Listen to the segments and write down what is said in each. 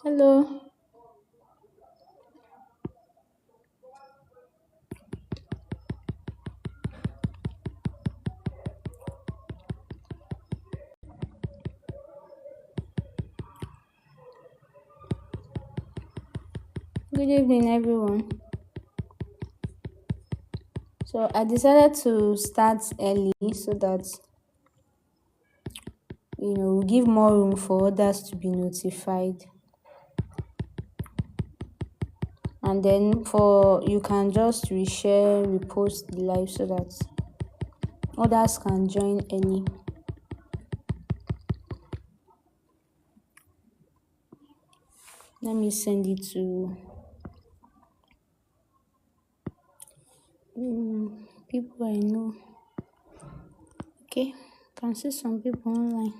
Hello. Good evening, everyone. So I decided to start early so that we give more room for others to be notified. And then you can just reshare, repost the live so that others can join early. Let me send it to people I know. Okay, can see some people online.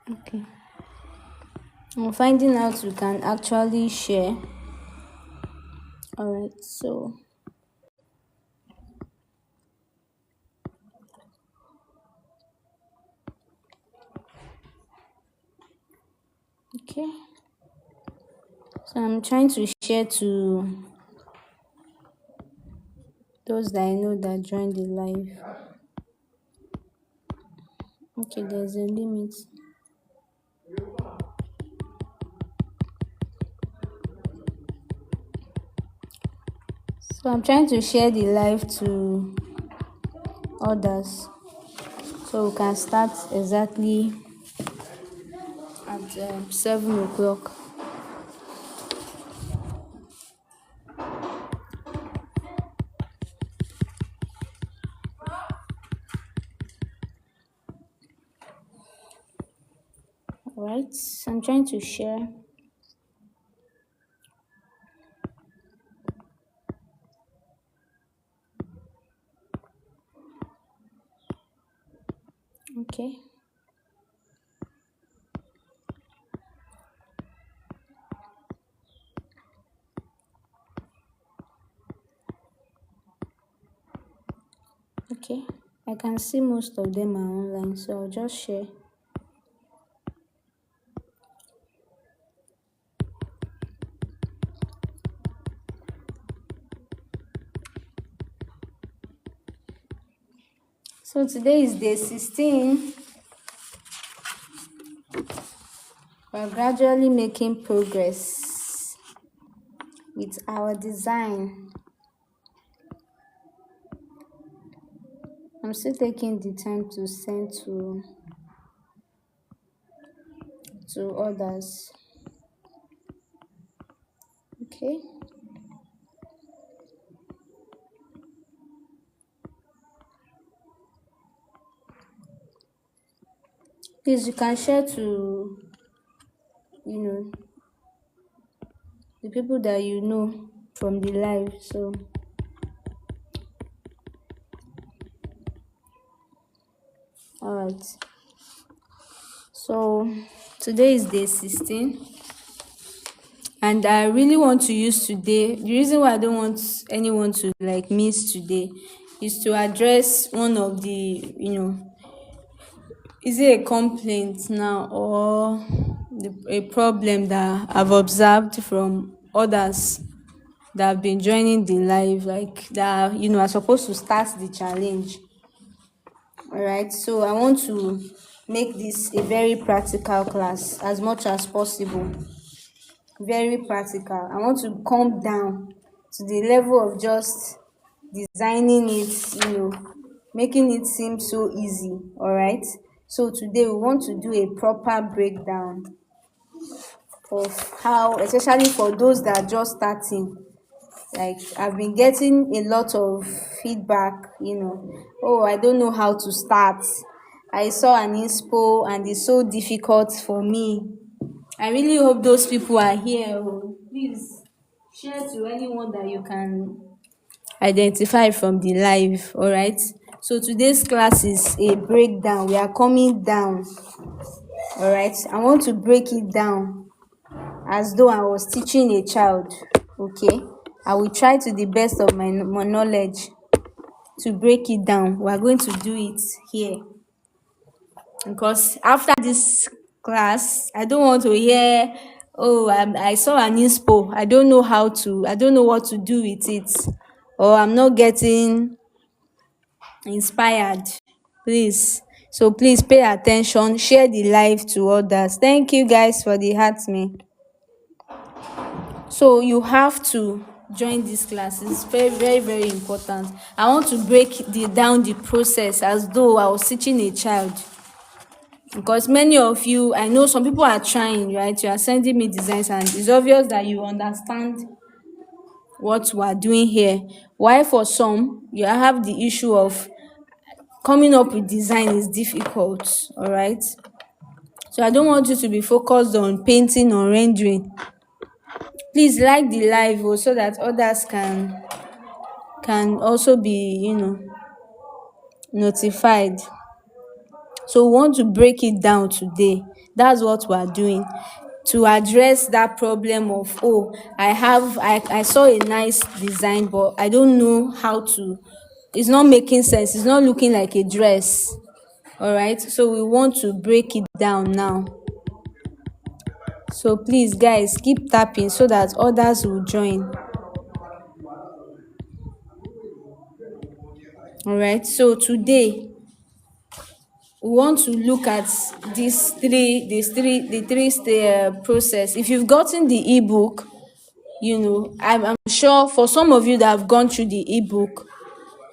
Okay, I'm finding out we can actually share. All right, so okay, so I'm trying to share to those that I know that joined the live. Okay, there's a limit. So I'm trying to share the live to others so we can start exactly at 7 o'clock. Alright, so I'm trying to share. Okay. Okay, I can see most of them are online, so I'll just share. So today is day 16. We're gradually making progress with our design. I'm still taking the time to send to others. Okay. Please, you can share to the people that you know from the live. So all right, so today is day 16 and I really want to use today. The reason why I don't want anyone to miss today is to address one of the is it a complaint now or a problem that I've observed from others that have been joining the live, that are supposed to start the challenge. All right, so I want to make this a very practical class as much as possible. Very practical. I want to come down to the level of just designing it, making it seem so easy. All right. So today we want to do a proper breakdown of how, especially for those that are just starting. Like, I've been getting a lot of feedback, oh, I don't know how to start. I saw an inspo and it's so difficult for me. I really hope those people are here. Oh, please share to anyone that you can identify from the live. All right. So today's class is a breakdown. We are coming down. All right. I want to break it down as though I was teaching a child. Okay. I will try to the best of my knowledge to break it down. We are going to do it here because after this class, I don't want to hear, oh, I saw an inspo. I don't know what to do with it, or I'm not getting inspired. Please. So please pay attention, share the live to others. Thank you guys for the hearts me. So you have to join this class. It's very, very, very important. I want to break down the process as though I was teaching a child. Because many of you, I know some people are trying, right? You are sending me designs and it's obvious that you understand what we are doing here. Why for some, you have the issue of coming up with design is difficult, all right? So I don't want you to be focused on painting or rendering. Please like the live so that others can also be, notified. So we want to break it down today. That's what we are doing to address that problem of, oh, I saw a nice design, but I don't know how to, it's not making sense, it's not looking like a dress. All right, so we want to break it down now. So please guys, keep tapping so that others will join. All right, so today we want to look at the three process. If you've gotten the ebook, I'm sure for some of you that have gone through the ebook,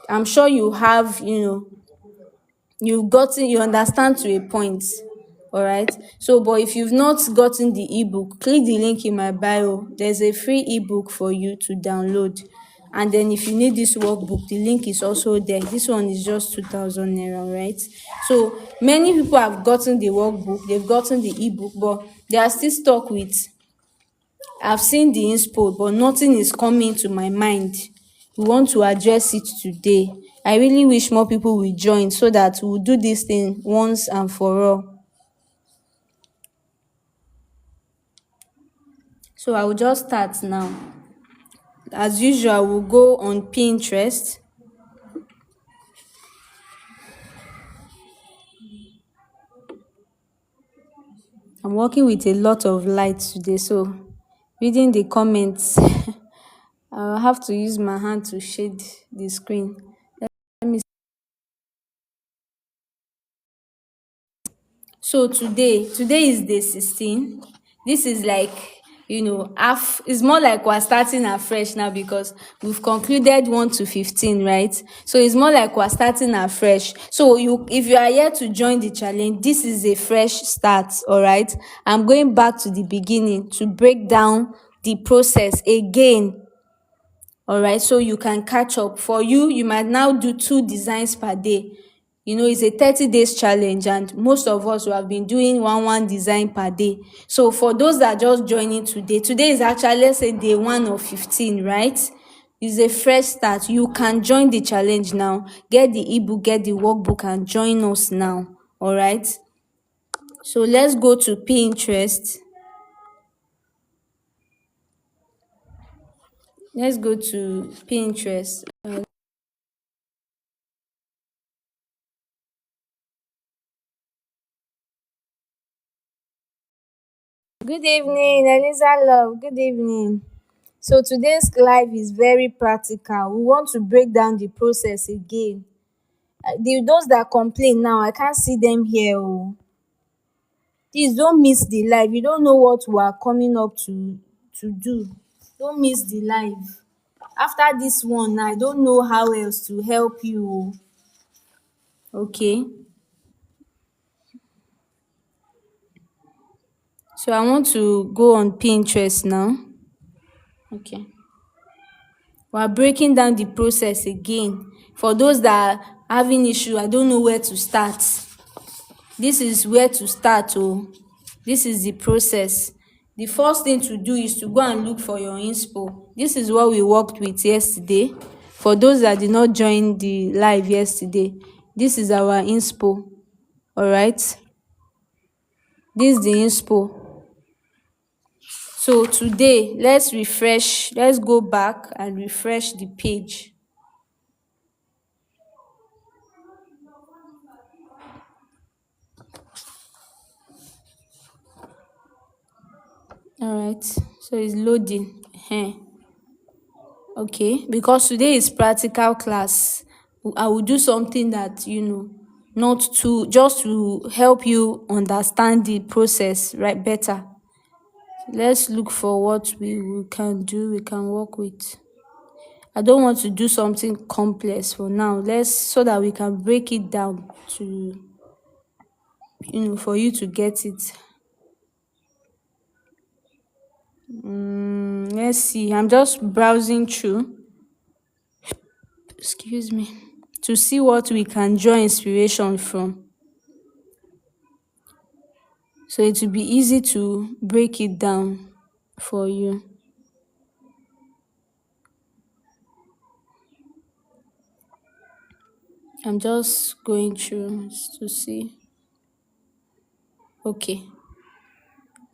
I'm sure you have, you understand to a point. All right. So, but if you've not gotten the ebook, click the link in my bio. There's a free ebook for you to download. And then if you need this workbook, the link is also there. This one is just 2,000 naira, right? So many people have gotten the workbook, they've gotten the ebook, but they are still stuck with, I've seen the inspo, but nothing is coming to my mind. We want to address it today. I really wish more people will join so that we'll do this thing once and for all. So I will just start now. As usual, we'll go on Pinterest. I'm working with a lot of light today, so reading the comments, I'll have to use my hand to shade the screen. Let me. So today is day 16. This is like, half. It's more like we're starting afresh now because we've concluded 1 to 15, right? So it's more like we're starting afresh. So if you are here to join the challenge, this is a fresh start. All right. I'm going back to the beginning to break down the process again. All right, so you can catch up. For you might now do 2 designs per day. It's a 30 days challenge and most of us who have been doing one design per day. So for those that are just joining today is actually, let's say, day 1 of 15, right? It's a fresh start. You can join the challenge now. Get the ebook, get the workbook and join us now. All right. So let's go to Pinterest. Let's go to Pinterest. Good evening, Eliza Love. Good evening. So today's live is very practical. We want to break down the process again. Those that complain now, I can't see them here. Oh. Please don't miss the live. You don't know what we are coming up to do. Don't miss the live. After this one now, I don't know how else to help you. Okay, so I want to go on Pinterest now. Okay, we are breaking down the process again for those that are having issue. I don't know where to start. This is where to start. Oh, this is the process. The first thing to do is to go and look for your inspo. This is what we worked with yesterday. For those that did not join the live yesterday, this is our inspo. All right, this is the inspo. So today, let's go back and refresh the page. All right, so it's loading. Okay, because today is practical class, I will do something that, not to just to help you understand the process right better. Let's look for what we can do, we can work with. I don't want to do something complex for now. So that we can break it down to, for you to get it. Let's see, I'm just browsing through, excuse me, to see what we can draw inspiration from, so it will be easy to break it down for you. I'm just going through to see. Okay,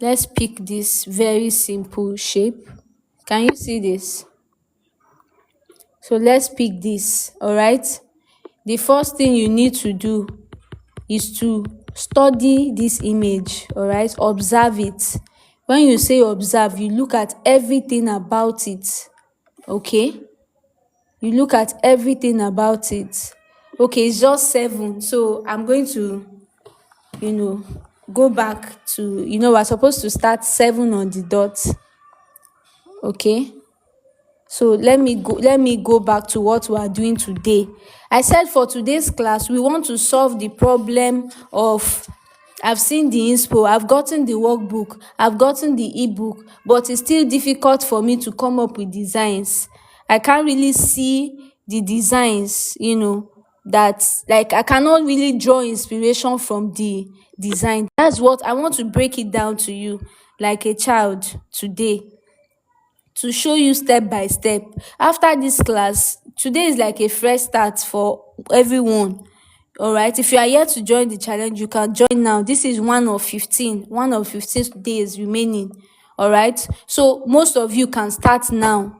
let's pick this very simple shape. Can you see this? So let's pick this. All right, the first thing you need to do is to study this image. All right, observe it. When you say observe, you look at everything about it. Okay, you look at everything about it. Okay, it's just 7, so I'm going to go back to, we're supposed to start 7 on the dot. Okay, so let me go back to what we are doing today. I said for today's class we want to solve the problem of, I've seen the inspo, I've gotten the workbook, I've gotten the ebook, but it's still difficult for me to come up with designs. I can't really see the designs, that, like, I cannot really draw inspiration from the design. That's what I want to break it down to you like a child today, to show you step by step. After this class, today is like a fresh start for everyone. All right, if you are here to join the challenge, you can join now. This is one of 15 days remaining. All right, so most of you can start now.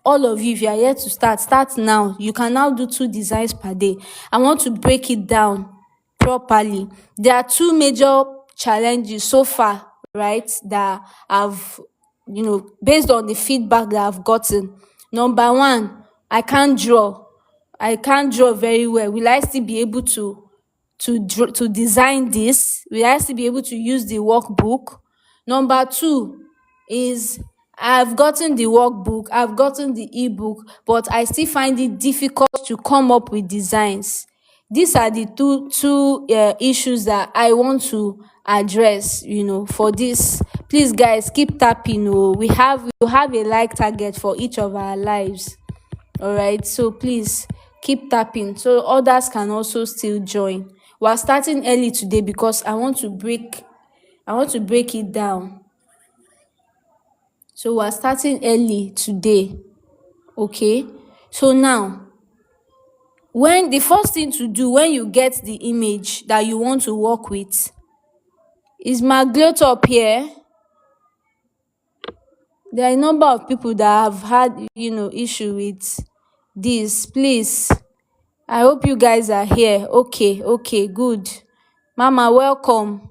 All of you, if you are here to start now. You can now do 2 designs per day. I want to break it down properly. There are 2 major challenges so far, right, that I've, based on the feedback that I've gotten. Number 1, I can't draw. Very well. Will I still be able to design this? Will I still be able to use the workbook? Number 2 is, I've gotten the workbook, I've gotten the ebook, but I still find it difficult to come up with designs. These are the two issues that I want to address, for this. Please, guys, keep tapping. We have a like target for each of our lives. All right, so please keep tapping so others can also still join. We're starting early today because I want to break it down. So we're starting early today. Okay, so now, when the first thing to do when you get the image that you want to work with is my glute up here. There are a number of people that have had issue with this. Please, I hope you guys are here. Okay, good. Mama, welcome.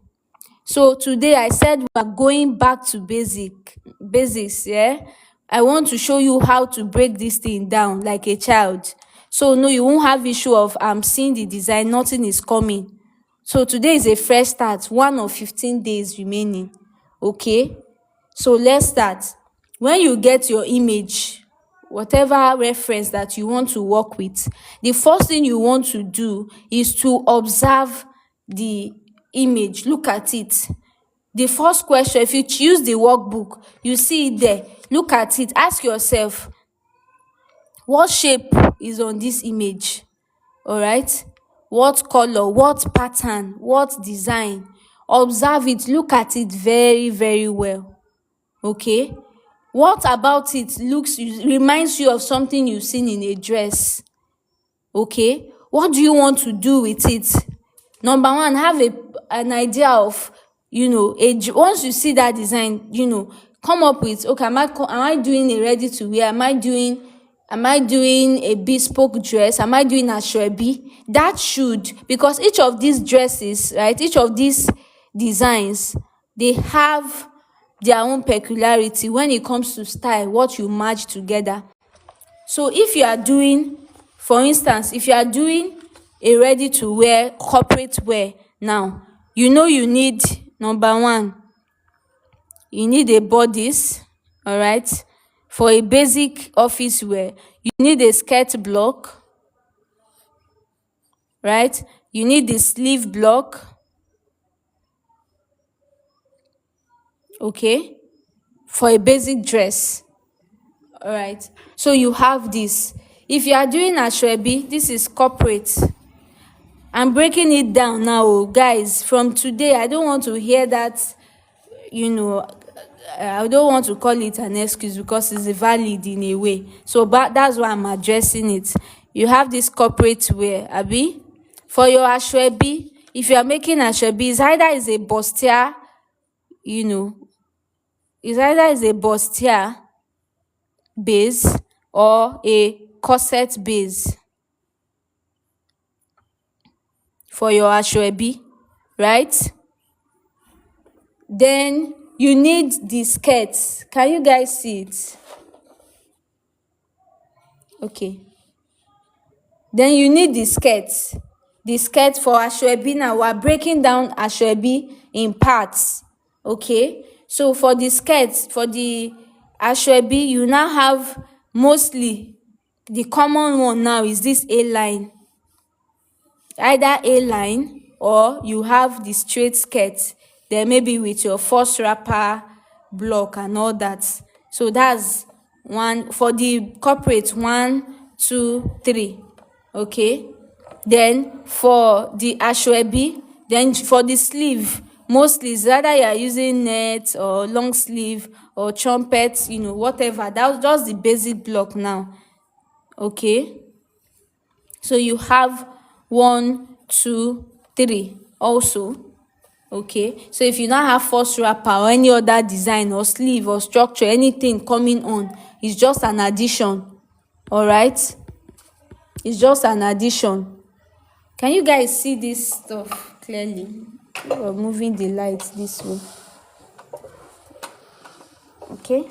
So today I said we are going back to basics. Yeah, I want to show you how to break this thing down like a child. So no, you won't have issue of I'm seeing the design, nothing is coming. So today is a fresh start, 1 of 15 days remaining. Okay, so let's start. When you get your image, whatever reference that you want to work with, the first thing you want to do is to observe the image. Look at it. The first question, if you choose the workbook, you see it there. Look at it. Ask yourself, what shape is on this image? All right. What color, what pattern, what design? Observe it. Look at it very, very well. Okay. What about it reminds you of something you've seen in a dress? Okay. What do you want to do with it? Number one, have an idea of, once you see that design, come up with, okay, am I doing a ready to wear? Am I doing a bespoke dress? Am I doing asoebi? That should, because each of these dresses, right, each of these designs, they have their own peculiarity when it comes to style, what you merge together. So if you are doing, for instance, if you are doing a ready to wear corporate wear now, you need, number one, you need a bodice. All right. For a basic office wear, you need a skirt block, right? You need the sleeve block. Okay. For a basic dress. All right. So you have this. If you are doing asoebi, this is corporate. I'm breaking it down now, guys. From today, I don't want to hear that, I don't want to call it an excuse because it's valid in a way. So but that's why I'm addressing it. You have this corporate wear, abi. For your asoebi, if you are making asoebi, it's either is a bustier, it's either is a bustier base or a corset base for your asoebi, right? Then you need the skirt. Can you guys see it? Okay. Then you need the skirt. The skirt for asoebi. Now we're breaking down asoebi in parts. Okay. So for the skirt, for the asoebi, you now have mostly the common one now is this A-line. Either A-line or you have the straight skirt. Then maybe with your false wrapper block and all that. So that's one for the corporate, 1, 2, 3. Okay. Then for the asoebi, then for the sleeve, mostly it's either you are using net or long sleeve or trumpet, whatever. That's just the basic block now. Okay. So you have 1, 2, 3 also. Okay. So if you now have false wrapper or any other design or sleeve or structure, anything coming on, it's just an addition. All right. It's just an addition. Can you guys see this stuff clearly? We're moving the light this way. Okay.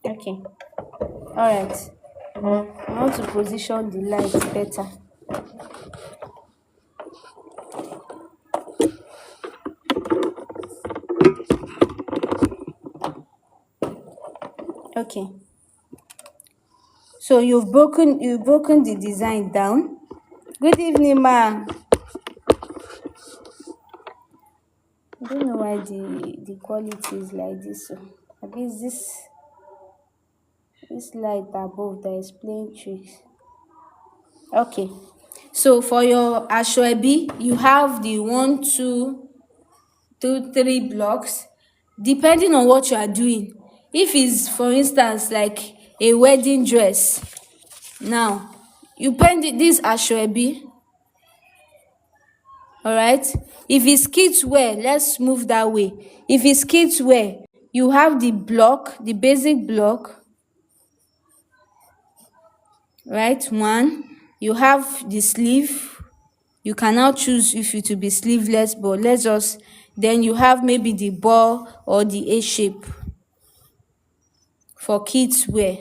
Okay. All right. I want to position the light better. Okay. So you've broken the design down. Good evening, ma. I don't know why the quality is like this. So I guess this light above that is playing tricks. Okay. So for your asoebi, you have the 1, 2, 3 blocks, depending on what you are doing. If it's, for instance, like a wedding dress, now you paint this asoebi. All right. If it's kids wear, let's move that way. If it's kids wear, you have the block, the basic block, right? 1. You have the sleeve. You can now choose if it to be sleeveless, but then you have maybe the ball or the A shape for kids wear.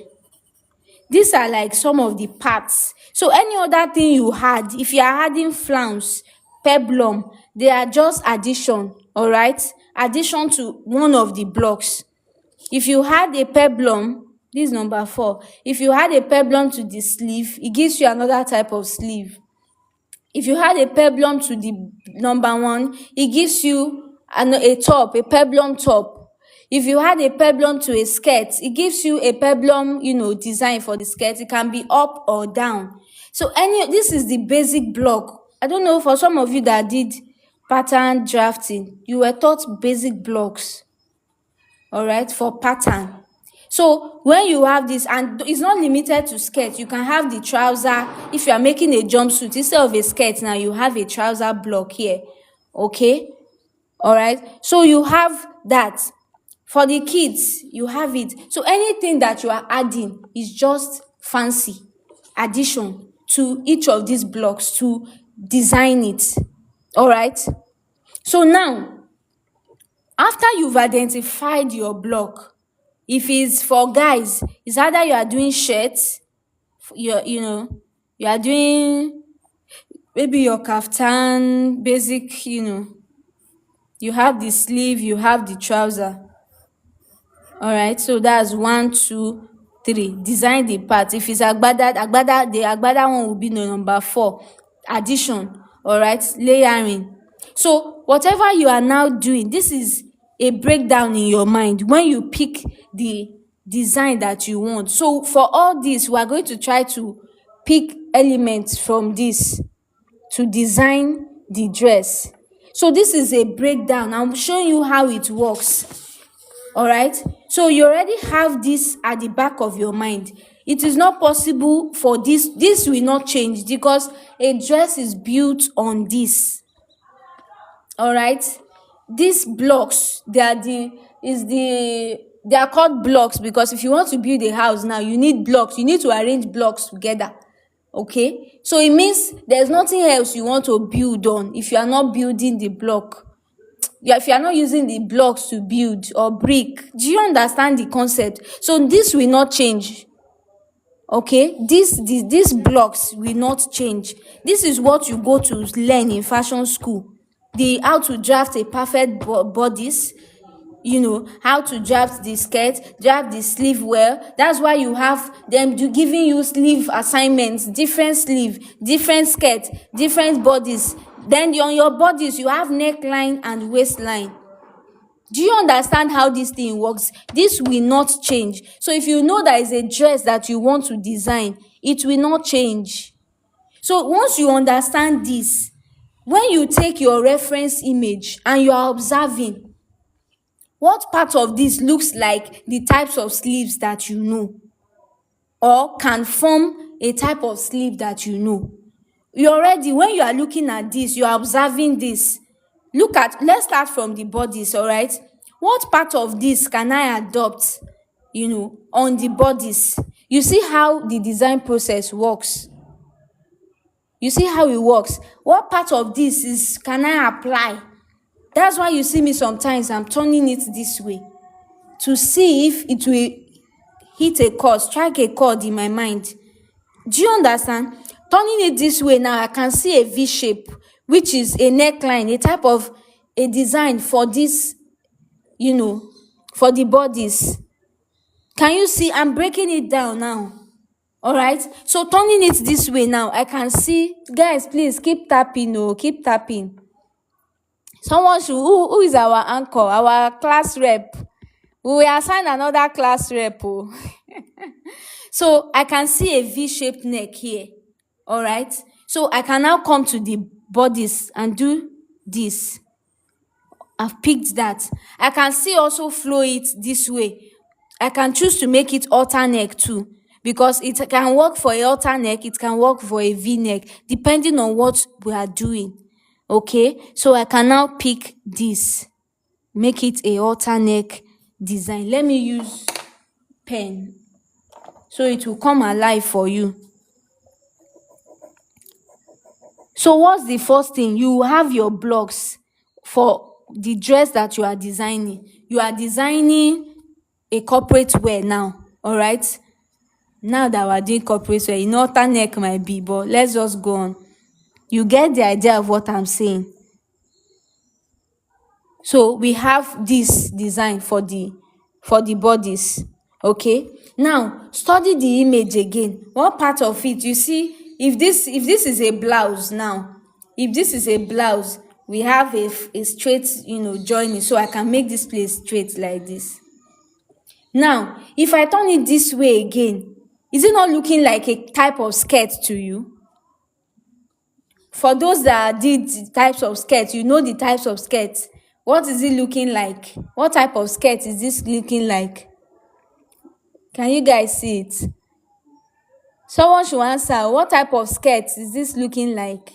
These are like some of the parts. So any other thing you had, if you are adding flounce, peplum, they are just addition. all right, addition to one of the blocks. If you add a peplum, this is number 4. If you add a peplum to the sleeve, it gives you another type of sleeve. If you add a peplum to the number 1, it gives you a top, a peplum top. If you add a peplum to a skirt, it gives you a peplum, design for the skirt. It can be up or down. So this is the basic block. I don't know, for some of you that did pattern drafting, you were taught basic blocks, all right, for pattern. So when you have this, and it's not limited to skirt, you can have the trouser. If you are making a jumpsuit, instead of a skirt, now you have a trouser block here. Okay, all right, so you have that. For the kids, you have it. So anything that you are adding is just fancy addition to each of these blocks to design it. All right, so now, after you've identified your block, if it's for guys, it's either you are doing shirts, you are doing maybe your kaftan, basic, you have the sleeve, you have the trouser. All right, so that's 1, 2, 3. Design the part. If it's agbada, the agbada one will be number 4. Addition. All right, layering. So whatever you are now doing, this is a breakdown in your mind when you pick the design that you want. So for all this, we are going to try to pick elements from this to design the dress. So this is a breakdown. I'm showing you how it works. All right, so you already have this at the back of your mind. It is not possible for this will not change, because a dress is built on this. All right, these blocks, they are called blocks, because if you want to build a house now, you need blocks. You need to arrange blocks together. Okay, so it means there's nothing else you want to build on if you are not building the block. If you are not using the blocks to build, or brick. Do you understand the concept? So this will not change. Okay, these blocks will not change. This is what you go to learn in fashion school. How to draft a perfect bodice, how to draft the skirt, draft the sleeve well. That's why you have them giving you sleeve assignments, different sleeve, different skirt, different bodies. Then on your bodies, you have neckline and waistline. Do you understand how this thing works? This will not change. So if you know there is a dress that you want to design, it will not change. So once you understand this, when you take your reference image and you are observing, what part of this looks like the types of sleeves that you know, or can form a type of sleeve that you know? You already, when you are looking at this, you are observing this. Let's start from the bodies, all right? What part of this can I adopt, on the bodies? You see how the design process works. You see how it works. What part of this can I apply? That's why you see me sometimes, I'm turning it this way to see if it will hit a chord, strike a chord in my mind. Do you understand? Turning it this way now, I can see a V shape, which is a neckline, a type of a design for this, for the bodies. Can you see? I'm breaking it down now. All right. So turning it this way now, I can see. Guys, please keep tapping. Keep tapping. Someone should. Who is our anchor? Our class rep. We will assign another class rep. So I can see a V-shaped neck here. All right. So I can now come to the bodies and do this. I've picked that. I can see also flow it this way. I can choose to make it alter neck too, because it can work for a alter neck, it can work for a V neck, depending on what we are doing. Okay, so I can now pick this, make it a alter neck design. Let me use pen so it will come alive for you. So what's the first thing? You have your blocks for the dress that you are designing. You are designing a corporate wear now, all right? Now that we're doing corporate wear, alter neck might be, but let's just go on. You get the idea of what I'm saying. So we have this design for the bodies. Okay, now study the image again. What part of it you see? If this is a blouse now, if this is a blouse, we have a straight, joining, so I can make this place straight like this. Now if I turn it this way again, is it not looking like a type of skirt to you? For those that did types of skirts, you know the types of skirts. What is it looking like? What type of skirt is this looking like? Can you guys see it? Someone should answer. What type of skirt is this looking like?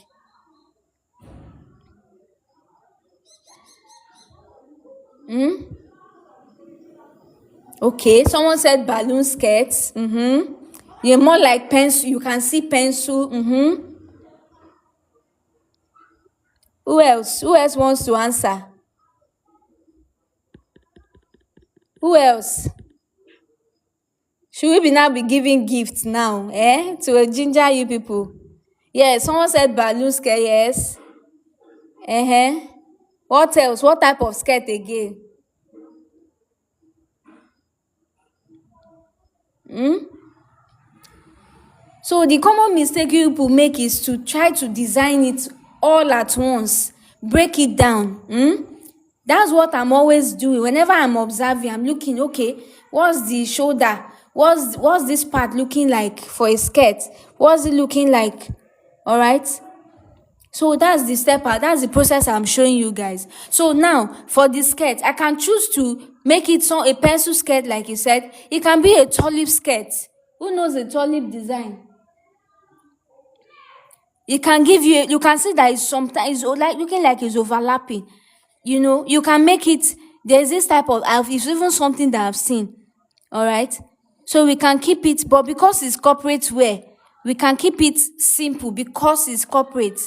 Okay, someone said balloon skirts. You're more like pencil. You can see pencil. Who else? Who else wants to answer? Who else? Should we be now be giving gifts now, to ginger you people? Yes, someone said balloon skirt, yes. What else? What type of skirt again? So the common mistake you people make is to try to design it all at once, break it down. That's what I'm always doing. Whenever I'm observing, I'm looking, okay, what's the shoulder? What's this part looking like for a skirt? What's it looking like? All right. So that's the that's the process I'm showing you guys. So now for the skirt, I can choose to make it a pencil skirt, like you said. It can be a tulip skirt. Who knows a tulip design? It can give you, you can see that it's sometimes like looking like it's overlapping. You can make it, there's this type of, it's even something that I've seen. All right. So we can keep it, but because it's corporate wear, we can keep it simple because it's corporate.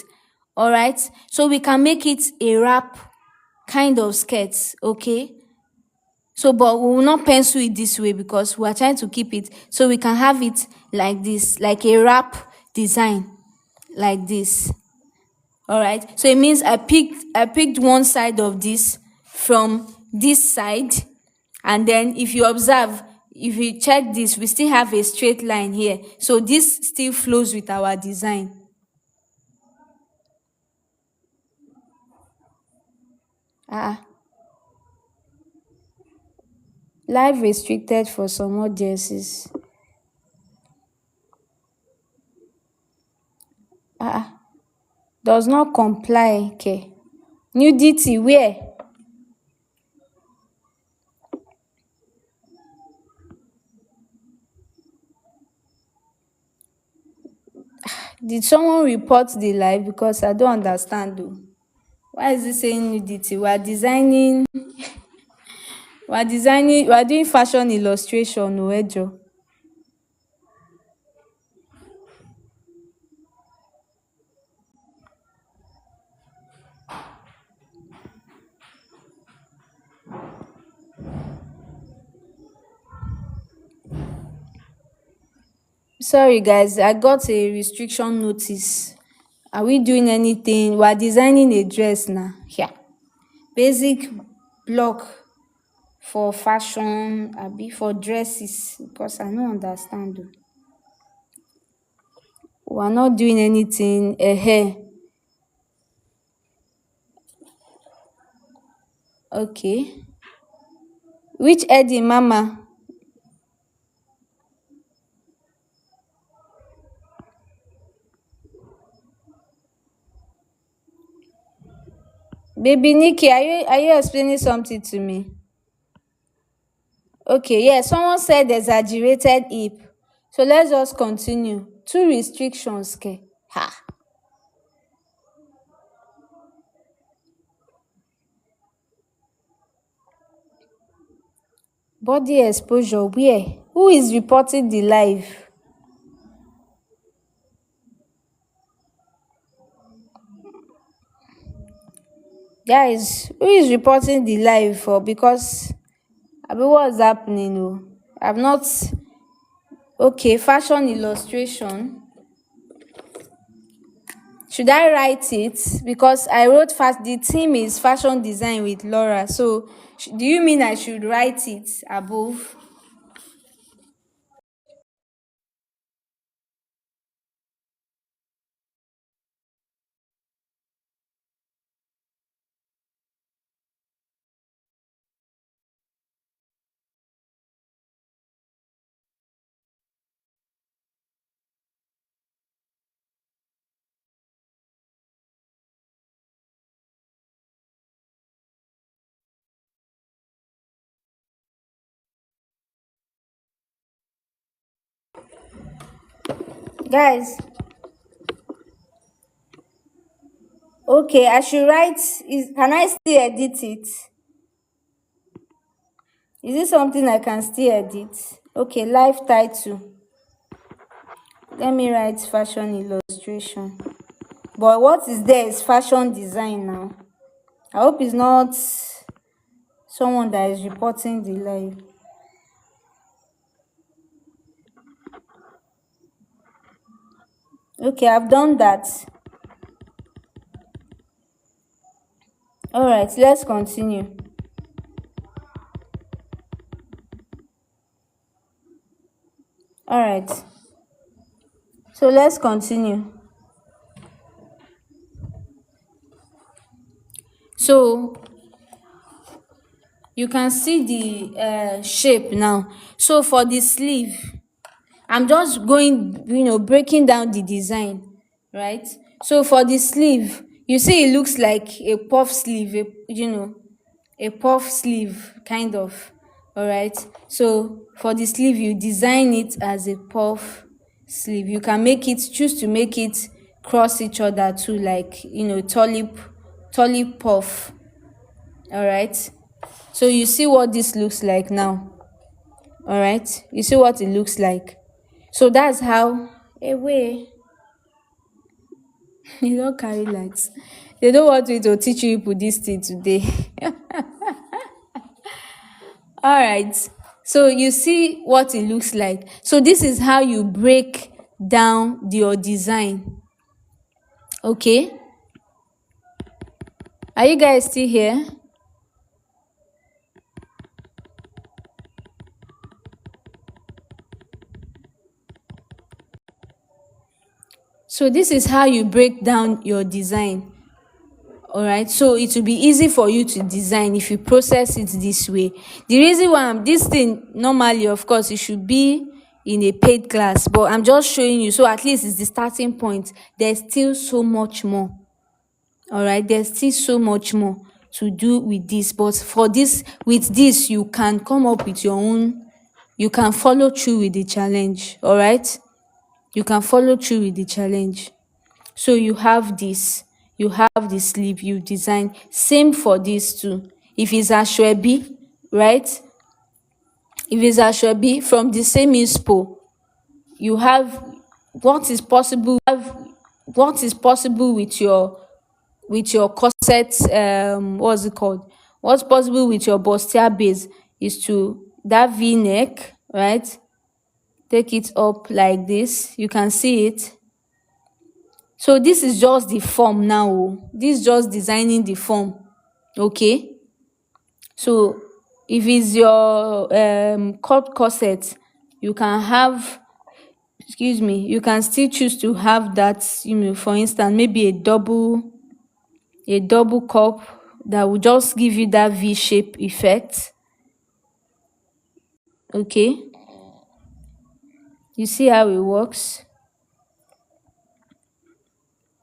All right. So we can make it a wrap kind of skirt. Okay. So, but we will not pencil it this way because we are trying to keep it. So we can have it like this, like a wrap design, like this. All right. So it means I picked one side of this from this side, and then if you observe, if you check this, we still have a straight line here. So this still flows with our design. Live restricted for some audiences. Does not comply. Okay. Nudity where? Did someone report the live? Because I don't understand though. Why is it saying nudity? We are doing fashion illustration, Ejo. Sorry guys, I got a restriction notice. Are we doing anything? We are designing a dress now. Yeah. Basic block for fashion, for dresses, because I don't understand though. We are not doing anything. Okay. Which Eddie, Mama? Baby Nikki, are you explaining something to me? Okay, yeah, someone said exaggerated hip. So let's just continue. 2 restrictions, okay? Body exposure, where? Who is reporting the live? Guys, who is reporting the live for? Because what's happening? No, I've not. Okay, fashion illustration. should I write it? Because I wrote fast. The theme is fashion design with Laura. So, do you mean I should write it above? Guys, okay, I should write. Can I still edit it? Is it something I can still edit? Okay, live title. Let me write fashion illustration. But what is there is fashion design now. I hope it's not someone that is reporting the live. Okay, I've done that. All right, let's continue. All right, so let's continue. So you can see the shape now. So for the sleeve, I'm just going, breaking down the design, right? So for the sleeve, you see it looks like a puff sleeve, a puff sleeve kind of. All right. So for the sleeve, you design it as a puff sleeve. You can choose to make it cross each other too, like tulip puff. All right. So you see what this looks like now. All right. You see what it looks like. So that's how away you don't carry lights. They don't want me to teach you people this thing today. All right. So you see what it looks like. So this is how you break down your design. Okay. Are you guys still here? So this is how you break down your design. All right, so it will be easy for you to design if you process it this way. The reason why this thing, normally of course it should be in a paid class, but I'm just showing you, so at least it's the starting point. There's still so much more. All right, there's still so much more to do with this, but with this you can come up with your own. You can follow through with the challenge. All right, you can follow through with the challenge. So you have this, you have the sleeve you design. Same for this too. If it's ashwebi, right? If it's ashwebi from the same inspo, you have what is possible. What is possible with your corset. What's it called? What's possible with your bustier base is to that V neck, right? Take it up like this. You can see it. So this is just the form now. This is just designing the form. Okay. So if it's your cut corset, you can have, you can still choose to have that, for instance, maybe a double cup that will just give you that V shape effect. Okay. You see how it works?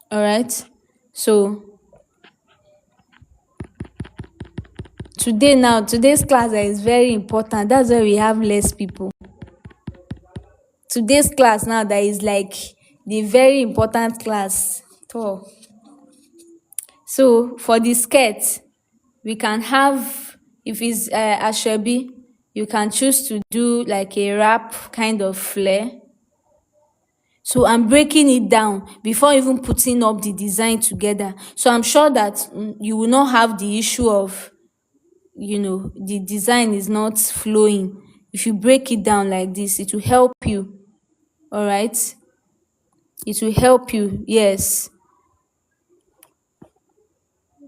All right. So today's class is very important. That's why we have less people. Today's class now, that is like the very important class. So for the skirt, we can have, if it's ashebi, you can choose to do like a wrap kind of flare. So I'm breaking it down before even putting up the design together. So I'm sure that you will not have the issue of, the design is not flowing. If you break it down like this, it will help you. All right. It will help you. Yes.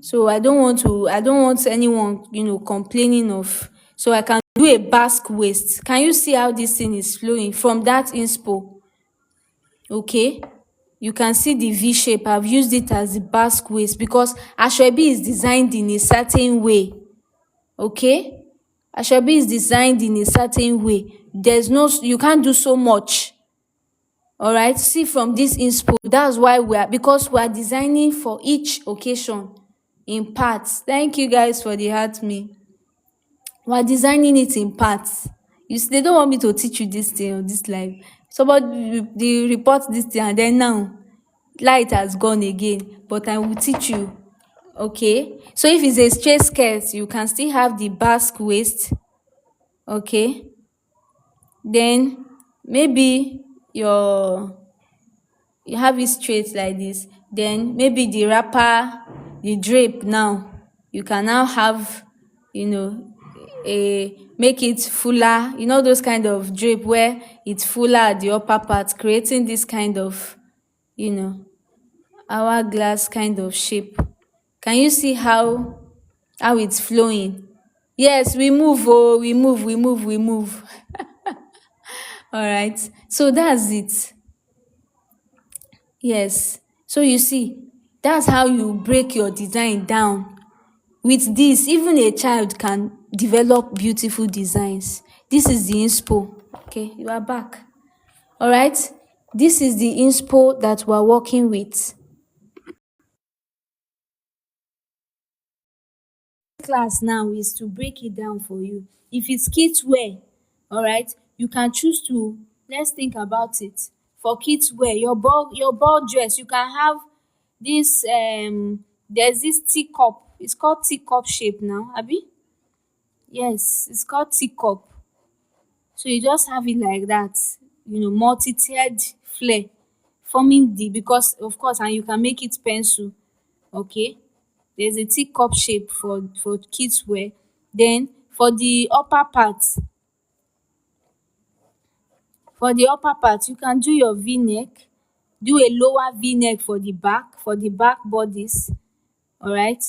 So I don't want anyone, complaining of. So I can do a basque waist. Can you see how this thing is flowing from that inspo? Okay. You can see the V shape. I've used it as the basque waist because Asoebi is designed in a certain way. Okay. Asoebi is designed in a certain way. You can't do so much. All right. See from this inspo. That's why because we are designing for each occasion in parts. Thank you guys for the heart me. We are designing it in parts. You see, they don't want me to teach you this thing on this live. Somebody they report this thing and then now light has gone again. But I will teach you. Okay. So if it's a straight skirt, you can still have the basque waist. Okay. Then maybe your you have it straight like this. Then maybe the wrapper, the drape now, you can now have, you know, a make it fuller. You know those kind of drape where it's fuller at the upper part, creating this kind of, you know, hourglass kind of shape. Can you see how it's flowing? Yes, we move, oh, we move. All right. So that's it. Yes. So you see, that's how you break your design down. With this, even a child can develop beautiful designs. This is the inspo. Okay, you are back. All right. This is the inspo that we're working with. Class now is to break it down for you. If it's kids wear, all right, you can choose to, let's think about it. For kids wear, your ball dress, you can have this there's this teacup. It's called teacup shape now, abi? Yes, it's called teacup. So you just have it like that, multi-tiered flare forming the, because of course, and you can make it pencil. Okay. There's a teacup shape for kids wear. Then for the upper part you can do your v-neck, do a lower v-neck for the back bodies. All right.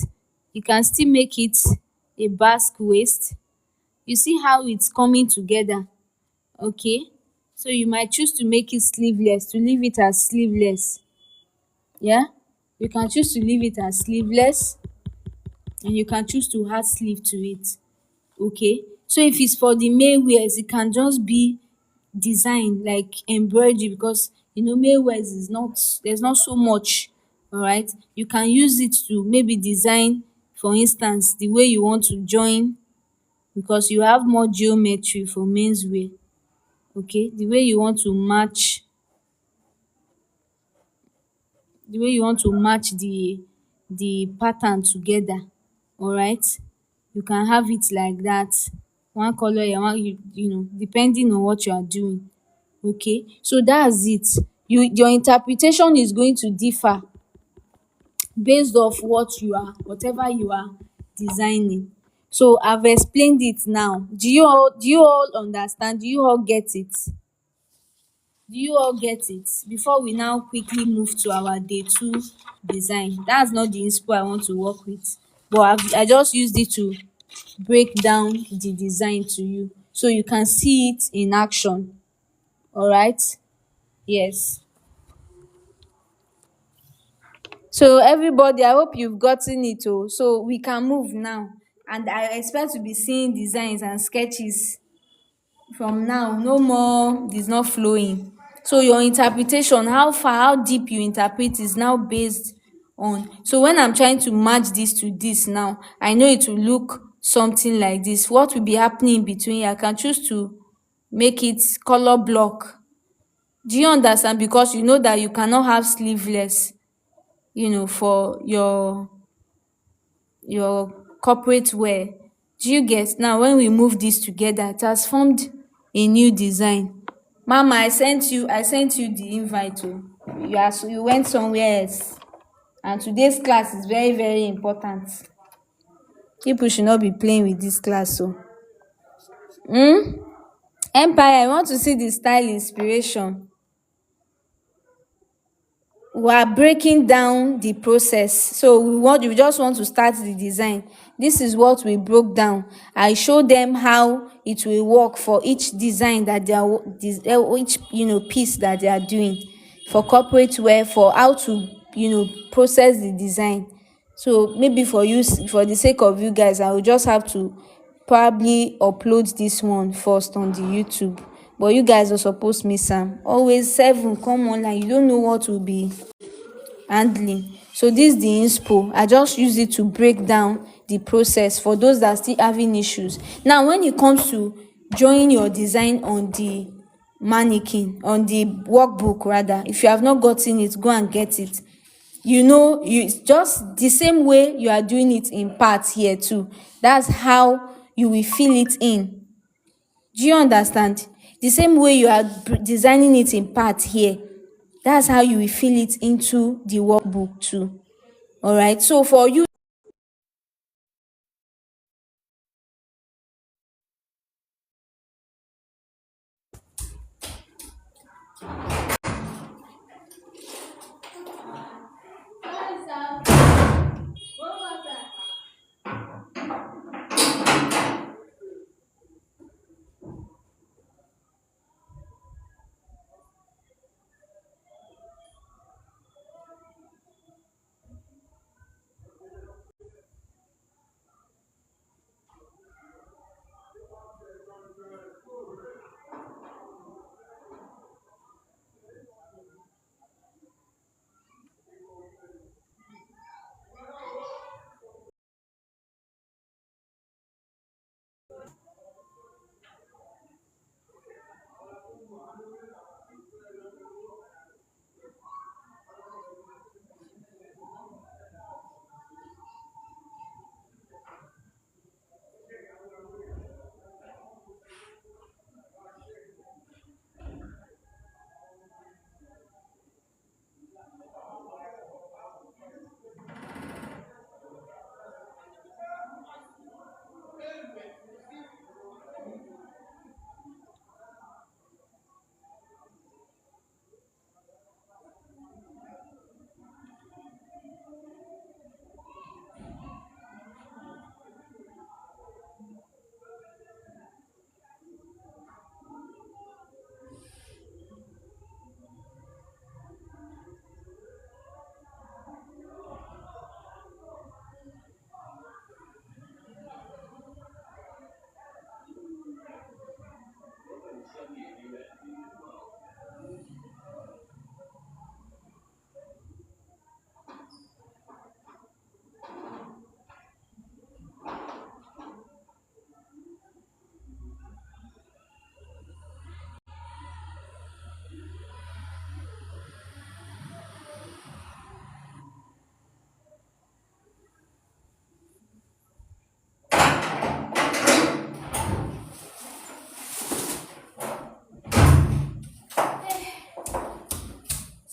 You can still make it a basque waist. You see how it's coming together. Okay. So you might choose to make it sleeveless, to leave it as sleeveless. Yeah. You can choose to leave it as sleeveless, and you can choose to add sleeve to it. Okay. So if it's for the male wears, it can just be design like embroidery, because male wears is not, there's not so much. All right. You can use it to maybe design, for instance, the way you want to join, because you have more geometry for men's wear. Okay. The way you want to match the pattern together. All right. You can have it like that. One color here, one, depending on what you are doing. Okay. So that's it. Your interpretation is going to differ based off whatever you are designing. So I've explained it now. Do you all understand? Do you all get it before we now quickly move to our day two design? That's not the inspo I want to work with, but I just used it to break down the design to you so you can see it in action. All right. Yes. So everybody, I hope you've gotten it. Oh, so we can move now, and I expect to be seeing designs and sketches from now. No more it's not flowing. So your interpretation, how far, how deep you interpret, is now based on. So when I'm trying to match this to this now, I know it will look something like this. What will be happening in between? I can choose to make it color block. Do you understand? Because you know that you cannot have sleeveless, for your corporate wear. Do you get? Now when we move this together, it has formed a new design. Mama, I sent you the invite. Oh, you went somewhere else, and today's class is very, very important. People should not be playing with this class. So Empire, I want to see the style inspiration. we are breaking down the process. So we just want to start the design. This is what we broke down. I show them how it will work for each design that they are each piece that they are doing for corporate wear, for how to process the design. So maybe for you, for the sake of you guys, I will just have to probably upload this one first on the YouTube. But you guys are supposed to miss am. Always 7 come online, you don't know what will be handling. So this the inspo. I just use it to break down the process for those that are still having issues. Now when it comes to drawing your design on the mannequin, on the workbook rather, if you have not gotten it, go and get it. You just the same way you are doing it in parts here too, that's how you will fill it in. Do you understand? The same way you are designing it in parts here, that's how you will fill it into the workbook too. All right, so for you.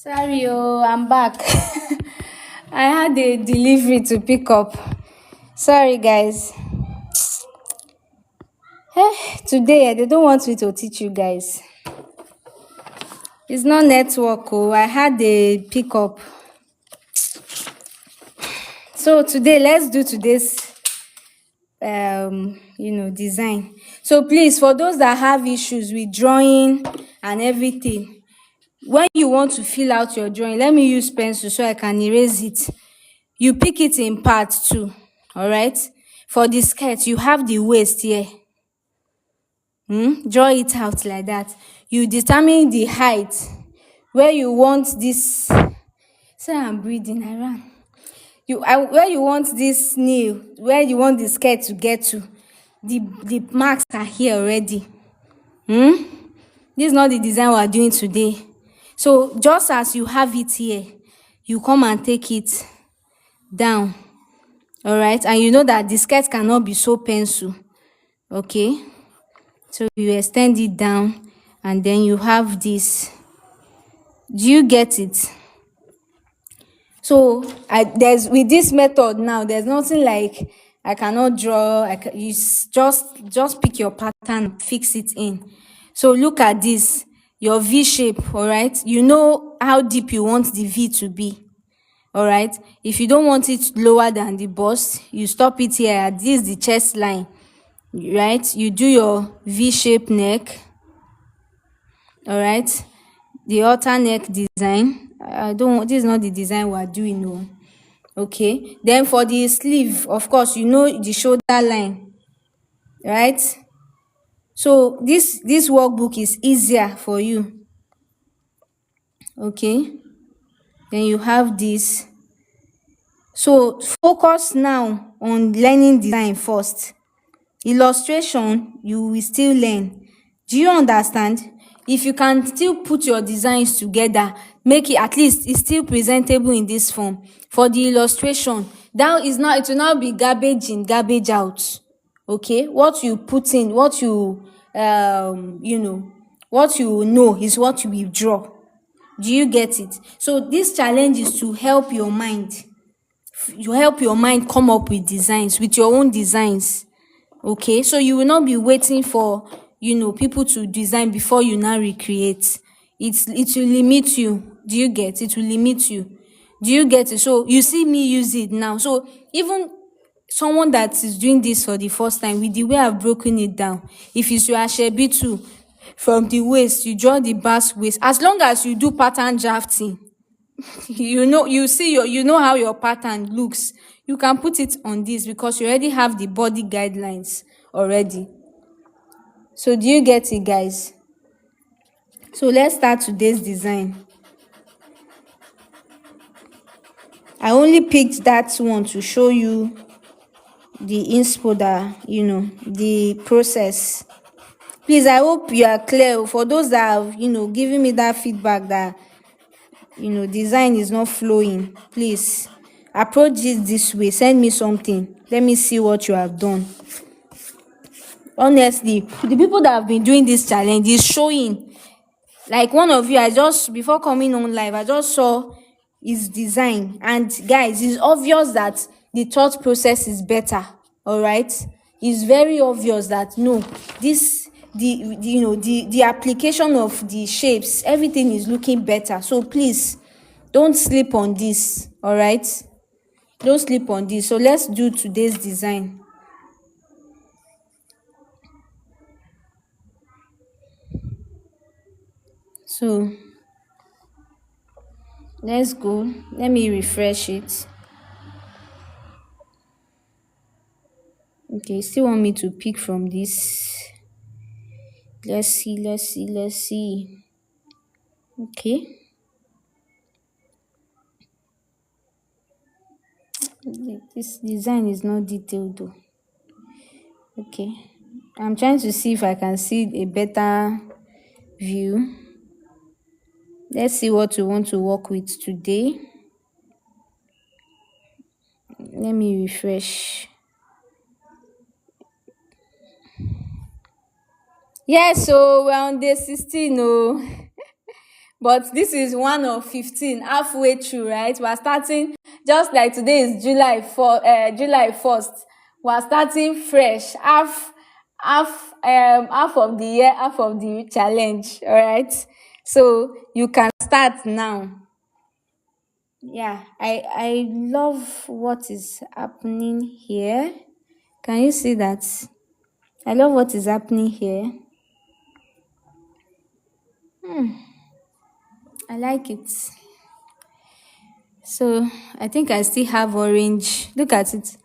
Sorry, oh, I'm back. I had a delivery to pick up. Sorry, guys. Today, they don't want me to teach you guys. It's not network, oh. I had a pickup. So today, let's do today's design. So please, for those that have issues with drawing and everything, when you want to fill out your drawing, let me use pencil so I can erase it. You pick it in parts too. All right. For the skirt, you have the waist here. Draw it out like that. You determine the height where you want this. Say I'm breathing. I ran. Where you want this nail, where you want the skirt to get to. The marks are here already. This is not the design we are doing today. So just as you have it here, you come and take it down. All right, and you know that the skirt cannot be so pencil. Okay, so you extend it down and then you have this. Do you get it? So there's with this method now, there's nothing like I cannot draw. You just pick your pattern, fix it in. So look at this. your V shape, all right? You know how deep you want the V to be, all right? If you don't want it lower than the bust, you stop it here at this the chest line, right? You do your V-shaped neck, all right? The halter neck design, I don't want, this is not the design we are doing, no. Okay, then for the sleeve, of course, you know the shoulder line, right? So this workbook is easier for you. Okay, then you have this. So focus now on learning design first. Illustration you will still learn. Do you understand? If you can still put your designs together, make it at least it's still presentable in this form. For the illustration, that is not, it will not be garbage in, garbage out. Okay, what you put in, what you what you know is what you withdraw. Do you get it? So this challenge is to help your mind. You help your mind come up with designs, with your own designs. Okay, so you will not be waiting for people to design before you now recreate. It will limit you. Do you get it? Will limit you. Do you get it? So you see me use it now. So even someone that is doing this for the first time, with the way I've broken it down, if it's your ashebi too, from the waist you draw the bust waist, as long as you do pattern drafting, you know how your pattern looks, you can put it on this because you already have the body guidelines already. So do you get it, guys? So let's start today's design. I only picked that one to show you the inspo, that the process. Please, I hope you are clear. For those that have given me that feedback that design is not flowing, please approach it this way. Send me something, let me see what you have done. Honestly, the people that have been doing this challenge is showing. Like one of you, I just, before coming on live, I just saw his design, and guys, it's obvious that the thought process is better. All right, it's very obvious that no, this the application of the shapes, everything is looking better. So please don't sleep on this. All right, don't sleep on this. So let's do today's design. So let's go. Let me refresh it. Okay, still want me to pick from this. Let's see. Okay. This design is not detailed though. Okay. I'm trying to see if I can see a better view. Let's see what we want to work with today. Let me refresh. Yes, so we're on day 16. Oh. But this is one of 15, halfway through, right? We're starting, just like today is July 1st. We're starting fresh, half of the year, half of the challenge, all right? So you can start now. Yeah, I love what is happening here. Can you see that? I love what is happening here. I like it. So I think I still have orange. Look at it.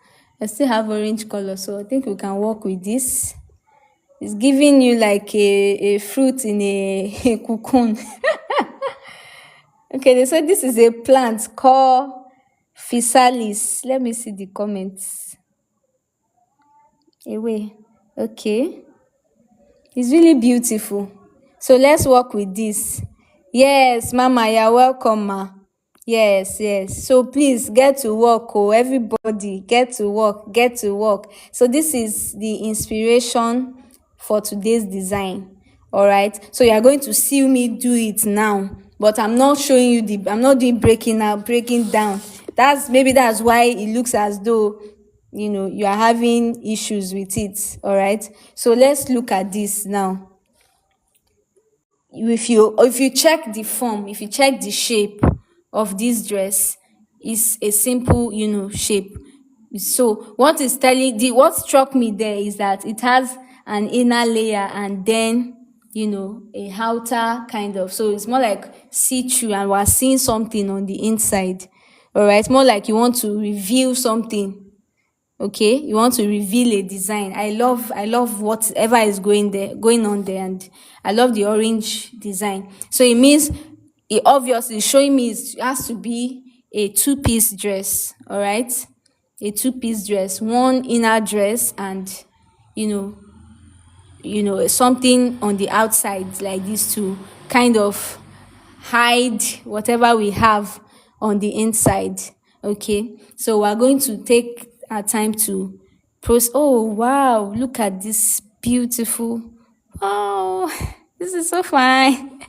I still have orange color, so I think we can work with this. It's giving you like a fruit in a cocoon. Okay, they said this is a plant called Physalis. Let me see the comments. Away. Okay. It's really beautiful. So let's work with this. Yes, Mama, you're welcome, ma. Yes. So please get to work, oh, everybody, get to work. So this is the inspiration for today's design. All right. So you are going to see me do it now, but I'm not showing you I'm not doing breaking down. That's why it looks as though you are having issues with it. All right. So let's look at this now. if you check the form, if you check the shape of this dress, is a simple, shape. So what struck me there is that it has an inner layer and then, a outer kind of, so it's more like see-through, and we're seeing something on the inside. All right, more like you want to reveal something. Okay, you want to reveal a design. I love whatever is going on there, and I love the orange design. So it means, it obviously showing me it has to be a two-piece dress. All right, a two-piece dress, one inner dress, and you know something on the outside like this to kind of hide whatever we have on the inside. Okay, so we're going to take our time to pros. Oh wow, look at this beautiful. Oh, this is so fine.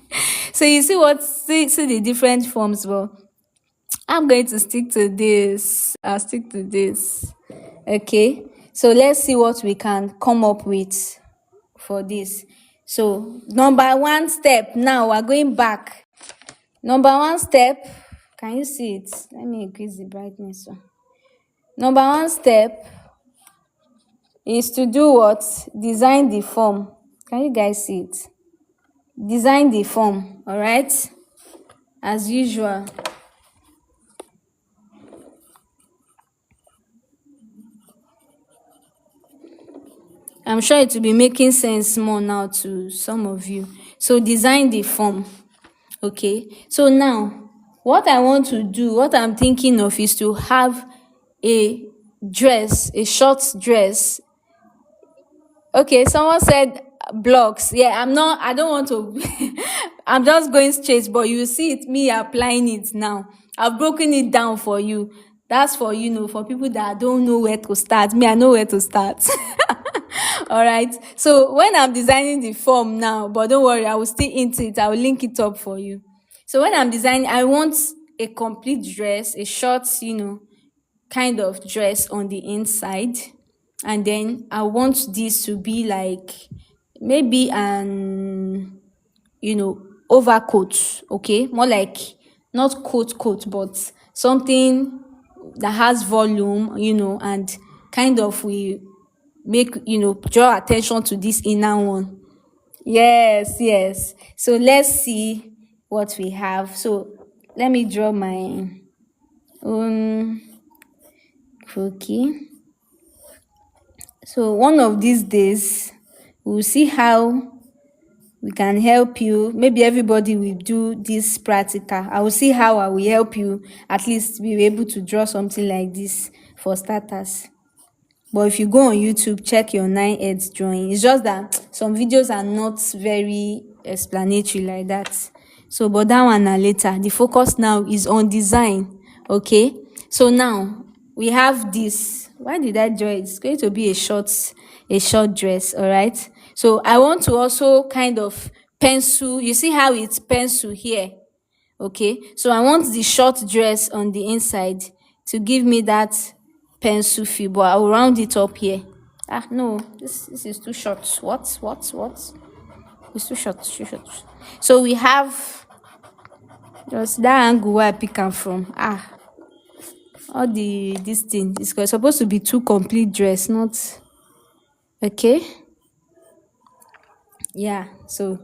So you see see the different forms. Well, I'm going to stick to this. I'll stick to this. Okay, so let's see what we can come up with for this. So number one step, now we're going back. Number one step, can you see it? Let me increase the brightness. So number one step is to do what? Design the form. Can you guys see it? Design the form. All right, as usual. I'm sure it will be making sense more now to some of you. So design the form. Okay, so now what I want to do, what I'm thinking of, is to have a dress, a short dress. Okay, someone said blocks. Yeah, I don't want to I'm just going straight, but you see it, me applying it now. I've broken it down for you. That's for, for people that don't know where to start. Me, I know where to start. All right, so when I'm designing the form now, but don't worry, I will still into it, I will link it up for you. So when I'm designing, I want a complete dress, a short, kind of dress on the inside, and then I want this to be like maybe an, overcoat. Okay, more like, not coat, but something that has volume, and kind of we make, draw attention to this inner one. Yes. So let's see what we have. So let me draw my own cookie. So one of these days we'll see how we can help you. Maybe everybody will do this practical. I will see how I will help you at least be able to draw something like this for starters. But if you go on YouTube, check your 9 heads drawing. It's just that some videos are not very explanatory like that. So, but that one are later. The focus now is on design. Okay. So now we have this. Why did I draw it? It's going to be a short dress. All right. So I want to also kind of pencil. You see how it's pencil here. Okay. So I want the short dress on the inside to give me that pencil feel, but I'll round it up here. No, this is too short. What? It's too short. So we have just that angle where I pick am from. All this thing is supposed to be two complete dress, not okay. Yeah, so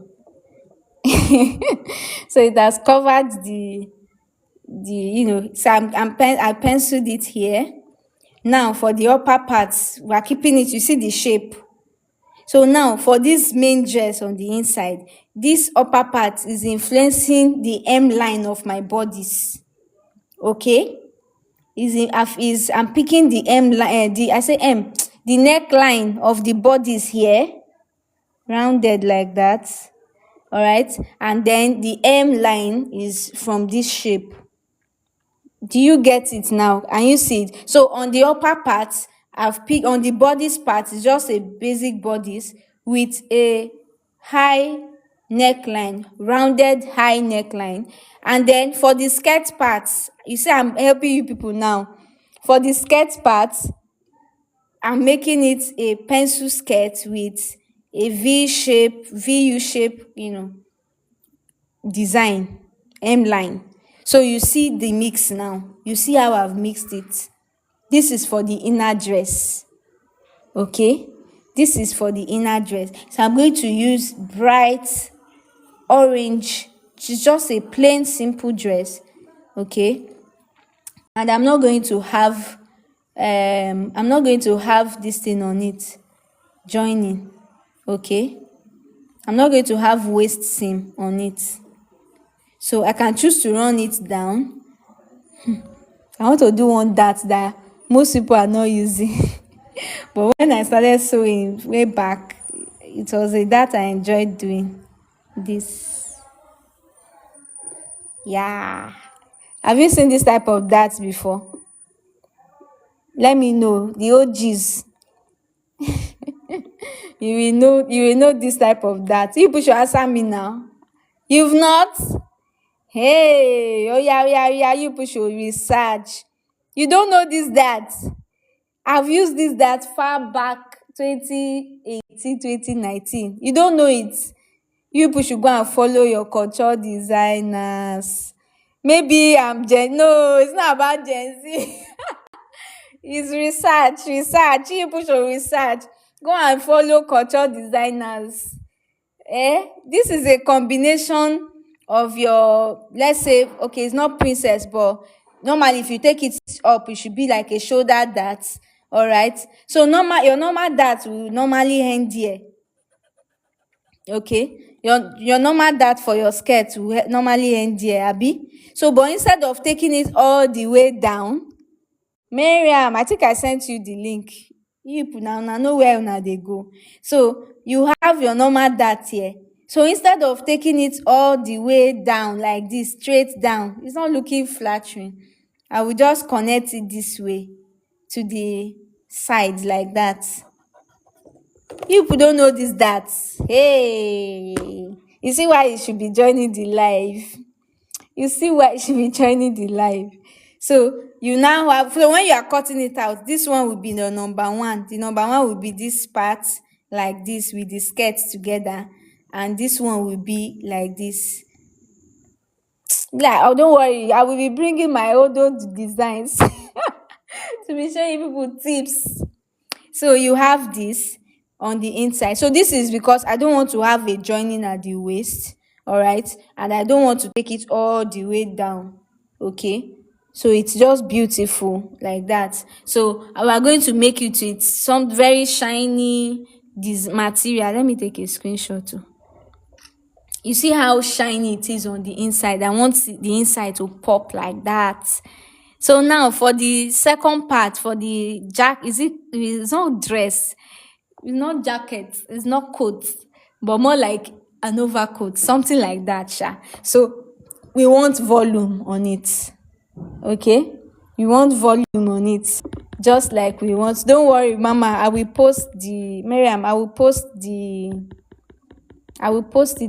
so it has covered so I penciled it here. Now for the upper parts, we are keeping it, you see the shape. So now for this main dress on the inside, this upper part is influencing the M line of my bodice. Okay, I'm picking the M line, the neckline of the bodice here, rounded like that. All right, and then the M line is from this shape. Do you get it now? Can you see it? So on the upper part, I've picked, on the bodice part, it's just a basic bodice with a high neckline, rounded high neckline. And then for the skirt parts, you see I'm helping you people now. For the skirt parts, I'm making it a pencil skirt with a V shape, VU shape, design, hemline. So you see the mix now. You see how I've mixed it. This is for the inner dress. Okay, this is for the inner dress. So I'm going to use bright orange. It's just a plain simple dress. Okay, and I'm not going to have this thing on it, joining. Okay, I'm not going to have waist seam on it, so I can choose to run it down. I want to do one that most people are not using. But when I started sewing way back, it was a that I enjoyed doing this. Yeah, have you seen this type of dart before? Let me know, the OGs. You will know this type of dart. You should answer me now. You've not? Hey, oh yeah, you push your research. You don't know this dart. I've used this dart far back 2018, 2019. You don't know it. You people should go and follow your culture designers. Maybe I'm Gen. No, it's not about Gen Z. It's research. You people should research. Go and follow culture designers. This is a combination of your, let's say, okay, it's not princess, but normally if you take it up, it should be like a shoulder dart. All right. So your normal dart will normally end here. Okay, your normal dart for your skirt will normally end here, abi. So but instead of taking it all the way down, Mariam, I think I sent you the link. You people now know where una dey go. So you have your normal dart here. So instead of taking it all the way down like this, straight down, it's not looking flattering. I will just connect it this way to the side like that. You people don't know this dart. Hey, you see why you should be joining the live. You see why you should be joining the live. So you now have, so when you are cutting it out, this one will be the number one. The number one will be this part like this with the skirts together, and this one will be like this. Like, oh, don't worry, I will be bringing my old designs to be showing people tips. So you have this on the inside. So this is because I don't want to have a joining at the waist, all right, and I don't want to take it all the way down. Okay, so it's just beautiful like that. So we are going to make it with some very shiny this material. Let me take a screenshot too. You see how shiny it is on the inside. I want the inside to pop like that. So now for the second part, for the it's not dress, it's not jacket, it's not coat, but more like an overcoat, something like that, sha. So we want volume on it. Okay? We want volume on it. Just like we want. Don't worry, Mama, I will post it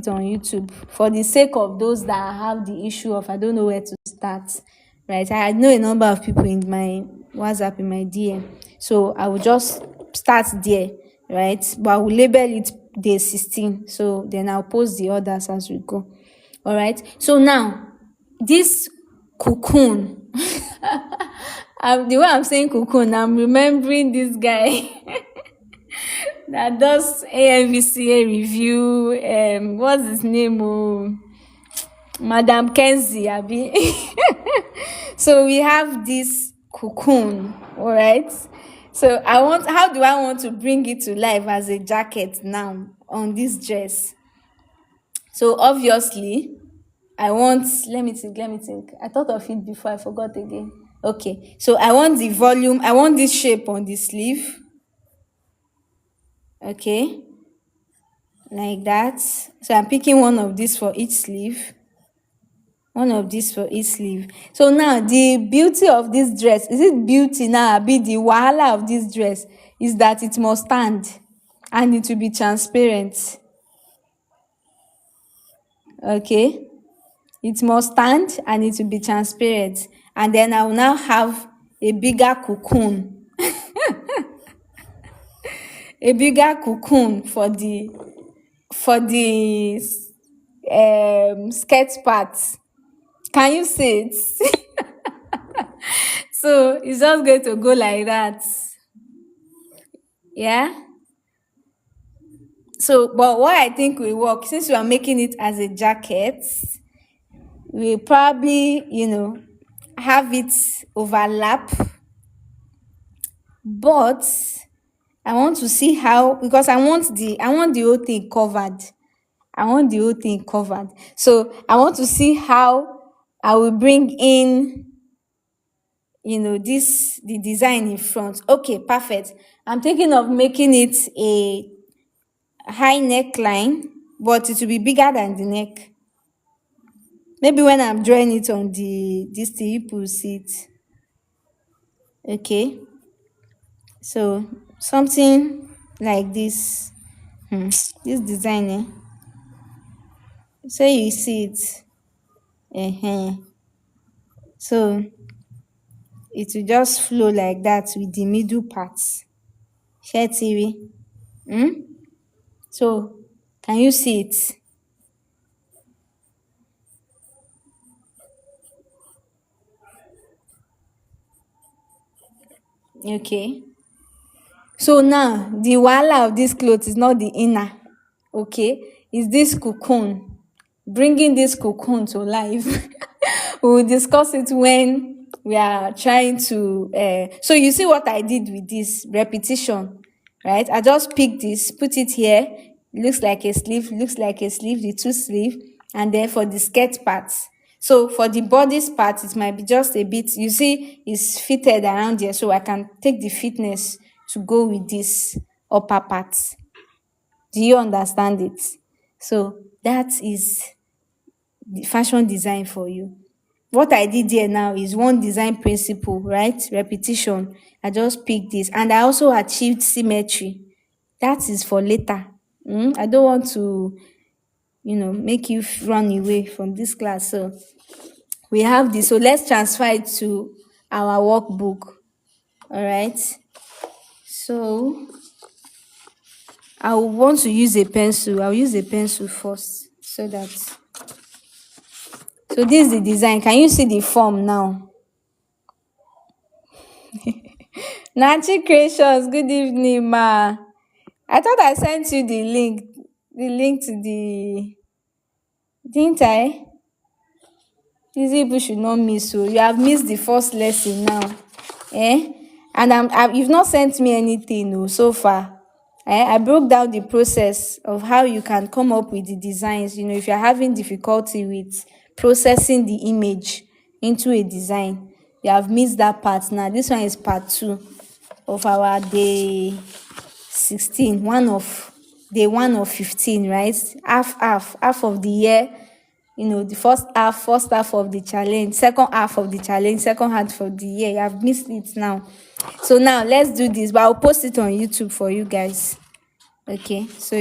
on YouTube for the sake of those that have the issue of I don't know where to start. Right? I know a number of people in my WhatsApp, in my DM. So I will just start there, right? But I will label it day 16. So then I'll post the others as we go. All right. So now, this cocoon, the way I'm saying cocoon, I'm remembering this guy that does AMVCA review. What's his name? Oh, Madam Kenzie, Abi. So we have this cocoon, all right? So how do I want to bring it to life as a jacket now on this dress? So obviously, let me think. I thought of it before, I forgot again. Okay, so I want the volume, I want this shape on the sleeve. Okay, like that. So I'm picking one of these for each sleeve. So now the beauty of this dress, is it beauty now? Be the wahala of this dress is that it must stand and it will be transparent. Okay, it must stand and it will be transparent, and then I will now have a bigger cocoon. A bigger cocoon for the skirt part. Can you see it? So it's just going to go like that. Yeah. So, but what I think will work, since we are making it as a jacket, we probably, have it overlap. But I want to see how, because I want the whole thing covered. I want the whole thing covered. So I want to see how I will bring in, the design in front. Okay, perfect. I'm thinking of making it a high neckline, but it will be bigger than the neck. Maybe when I'm drawing it on this thing, you will see it. Okay. So something like this. This design, so you see it. So it will just flow like that with the middle part. Share TV. So can you see it? Okay. So now the wahala of this cloth is not the inner. Okay, is this cocoon, bringing this cocoon to life. We will discuss it when we are trying to so you see what I did with this repetition, right? I just picked this, put it here, looks like a sleeve, the two sleeve. And then for the skirt parts, so for the bodice part, it might be just a bit, you see it's fitted around here, so I can take the fitness to go with this upper part. Do you understand it? So that is the fashion design for you. What I did here now is one design principle, right? Repetition. I just picked this, and I also achieved symmetry. That is for later. I don't want to, make you run away from this class. So we have this. So let's transfer it to our workbook. All right. So I will want to use a pencil. I'll use a pencil first so that. So this is the design. Can you see the form now? Nachi Creations, good evening, ma. I thought I sent you the link to the, didn't I? These people should not miss. So you have missed the first lesson now. And you've not sent me anything so far. I broke down the process of how you can come up with the designs. If you're having difficulty with processing the image into a design, you have missed that part. Now this one is part 2 of our day 16, day 1 of 15, right? Half of the year. The first half of the challenge, second half of the challenge, second half of the year. You have missed it now. So now let's do this, but I'll post it on YouTube for you guys. Okay, so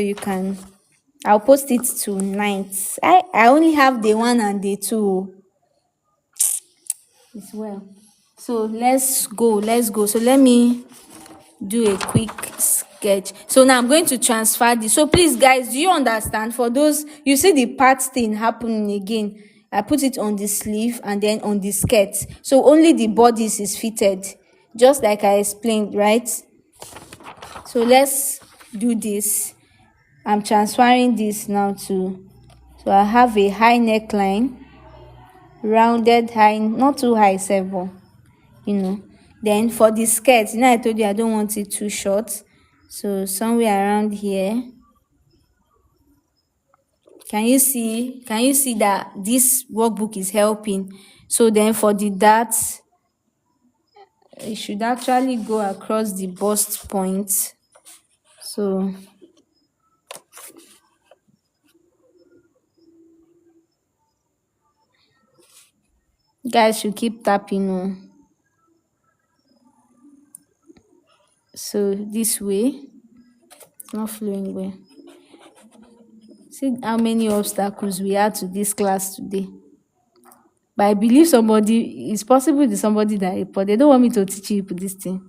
I'll post it tonight. I only have day 1 and day 2 as well. So let's go. So let me do a quick sketch. So now I'm going to transfer this. So please guys, do you understand? For those, you see the part thing happening again. I put it on the sleeve and then on the skirt. So only the bodice is fitted, just like I explained, right? So let's do this. I'm transferring this now so I have a high neckline, rounded high, not too high, several, Then for the skirt, I told you I don't want it too short. So somewhere around here. Can you see that this workbook is helping? So then for the darts, it should actually go across the bust point. So guys should keep tapping. So this way, it's not flowing well. See how many obstacles we had to this class today. But I believe it's possible to somebody that, but they don't want me to teach you this thing.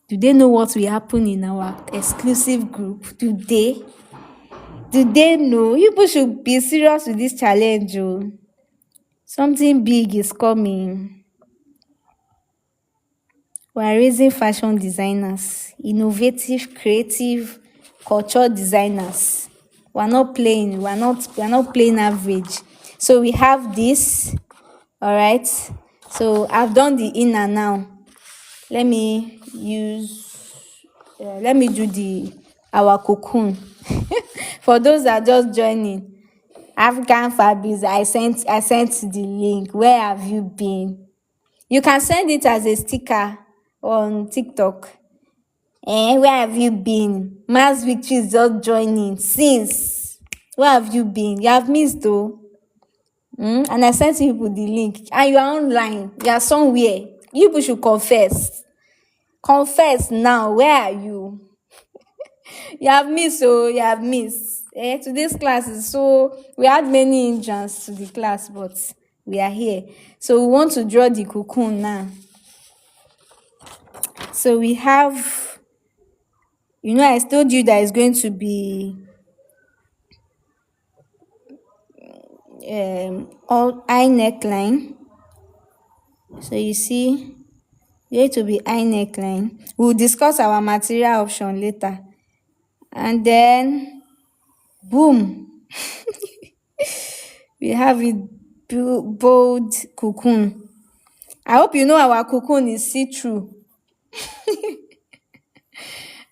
Do they know what will happen in our exclusive group today? Do they know? You people should be serious with this challenge. Oh. Something big is coming. We are raising fashion designers, innovative, creative, culture designers. We're not playing. We're not playing average. So we have this. All right. So I've done the inner now. Let me use. Let me do the our cocoon. For those that are just joining, African Fabrics. I sent the link. Where have you been? You can send it as a sticker on TikTok. Where have you been? Mass Victory is just joining. Since where have you been? You have missed though. And I sent you people the link. And you are online. You are somewhere. You people should confess. Confess now. Where are you? You have missed, oh, you have missed. Today's class is so we had many hindrances to the class, but we are here. So we want to draw the cocoon now. So we have, I told you that it's going to be all eye neckline. So you see, going to be eye neckline. We'll discuss our material option later. And then, boom, we have it bold cocoon. I hope you know our cocoon is see-through.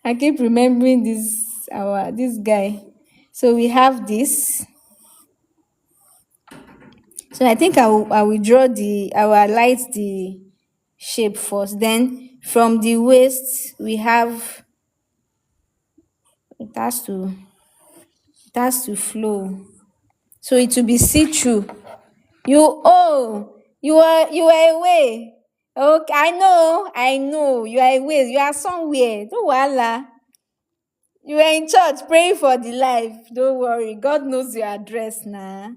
I keep remembering this guy. So we have this. So I think I will draw I will highlight the shape first. Then from the waist we have it has to flow. So it will be see-through. You are away. Okay, I know. You are away. You are somewhere. Don't worry. You are in church praying for the life. Don't worry. God knows your address now.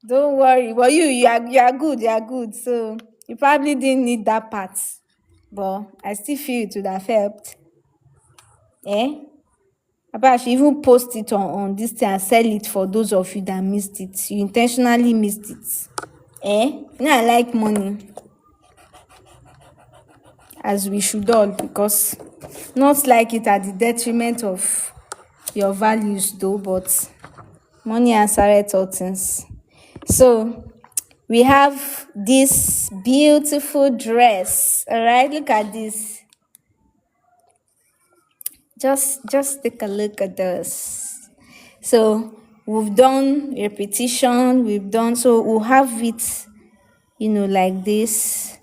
Don't worry. But you are good. You are good. So you probably didn't need that part. But I still feel it would have helped. I should even post it on this thing and sell it for those of you that missed it. You intentionally missed it. Now I like money. As we should all, because not like it at the detriment of your values though, but money answereth all things. So we have this beautiful dress. All right, look at this. Just take a look at this. So we've done repetition. So we'll have it, like this.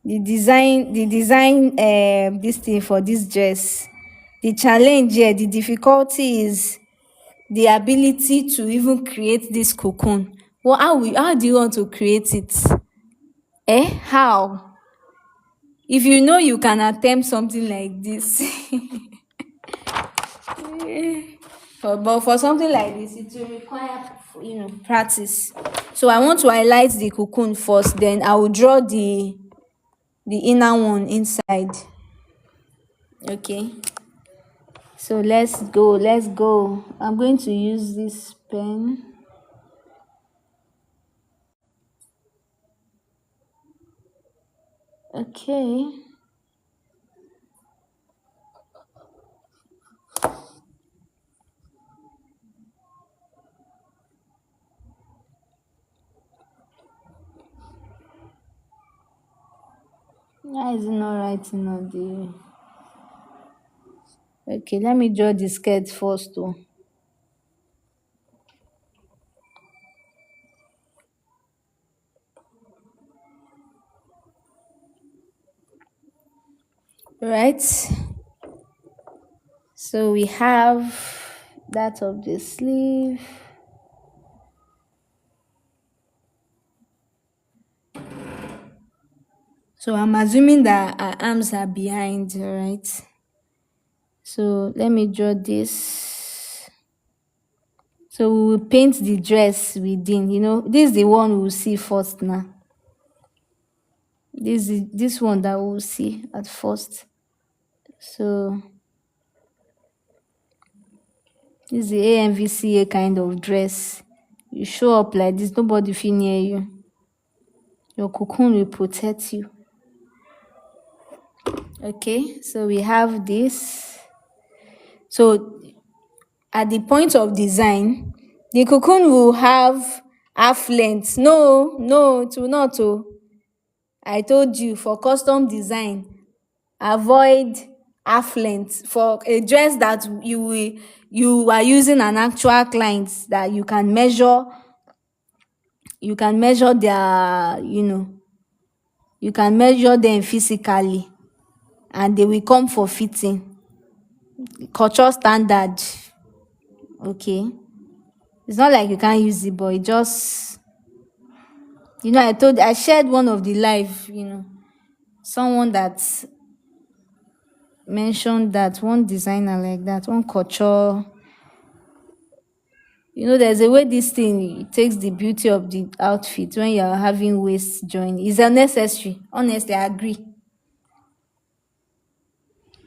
The design this thing for this dress. The challenge here, the difficulty is the ability to even create this cocoon. Well, how do you want to create it? How? If you know you can attempt something like this. But for something like this, it will require, practice. So I want to highlight the cocoon first, then I will draw the inner one inside. Okay. So let's go. I'm going to use this pen. Okay. Why is it not writing on the... Okay, let me draw the skirt first though. Right. So we have that of the sleeve. So I'm assuming that our arms are behind, right? So let me draw this. So we will paint the dress within. This is the one we'll see first now. This one that we'll see at first. So This is the AMVCA kind of dress. You show up like this, nobody feel near you. Your cocoon will protect you. Okay, so we have this. So at the point of design, the cocoon will have half length. No, it will not. Oh, I told you, for custom design, avoid half length. For a dress that you are using an actual client that you can measure their, you can measure them physically and they will come for fitting. Culture standard. Okay. It's not like you can't use it, but it just, I shared one of the live, someone that mentioned that one designer like that, one culture, there's a way this thing it takes the beauty of the outfit when you're having waist join. It's unnecessary. Honestly, I agree.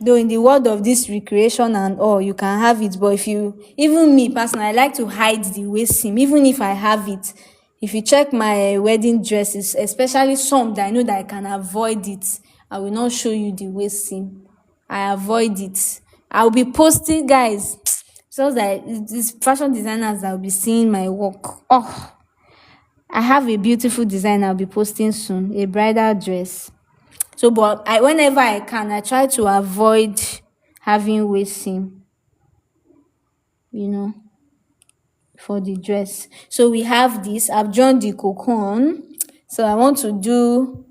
Though in the world of this recreation and all, you can have it, but even me personally, I like to hide the waist seam. Even if I have it, if you check my wedding dresses, especially some that I know that I can avoid it, I will not show you the waist seam. I avoid it. I'll be posting, guys. So like these fashion designers that will be seeing my work. Oh, I have a beautiful design I'll be posting soon, a bridal dress. So, but whenever I can, I try to avoid having waist seam, for the dress. So we have this. I've drawn the cocoon. So I want to do,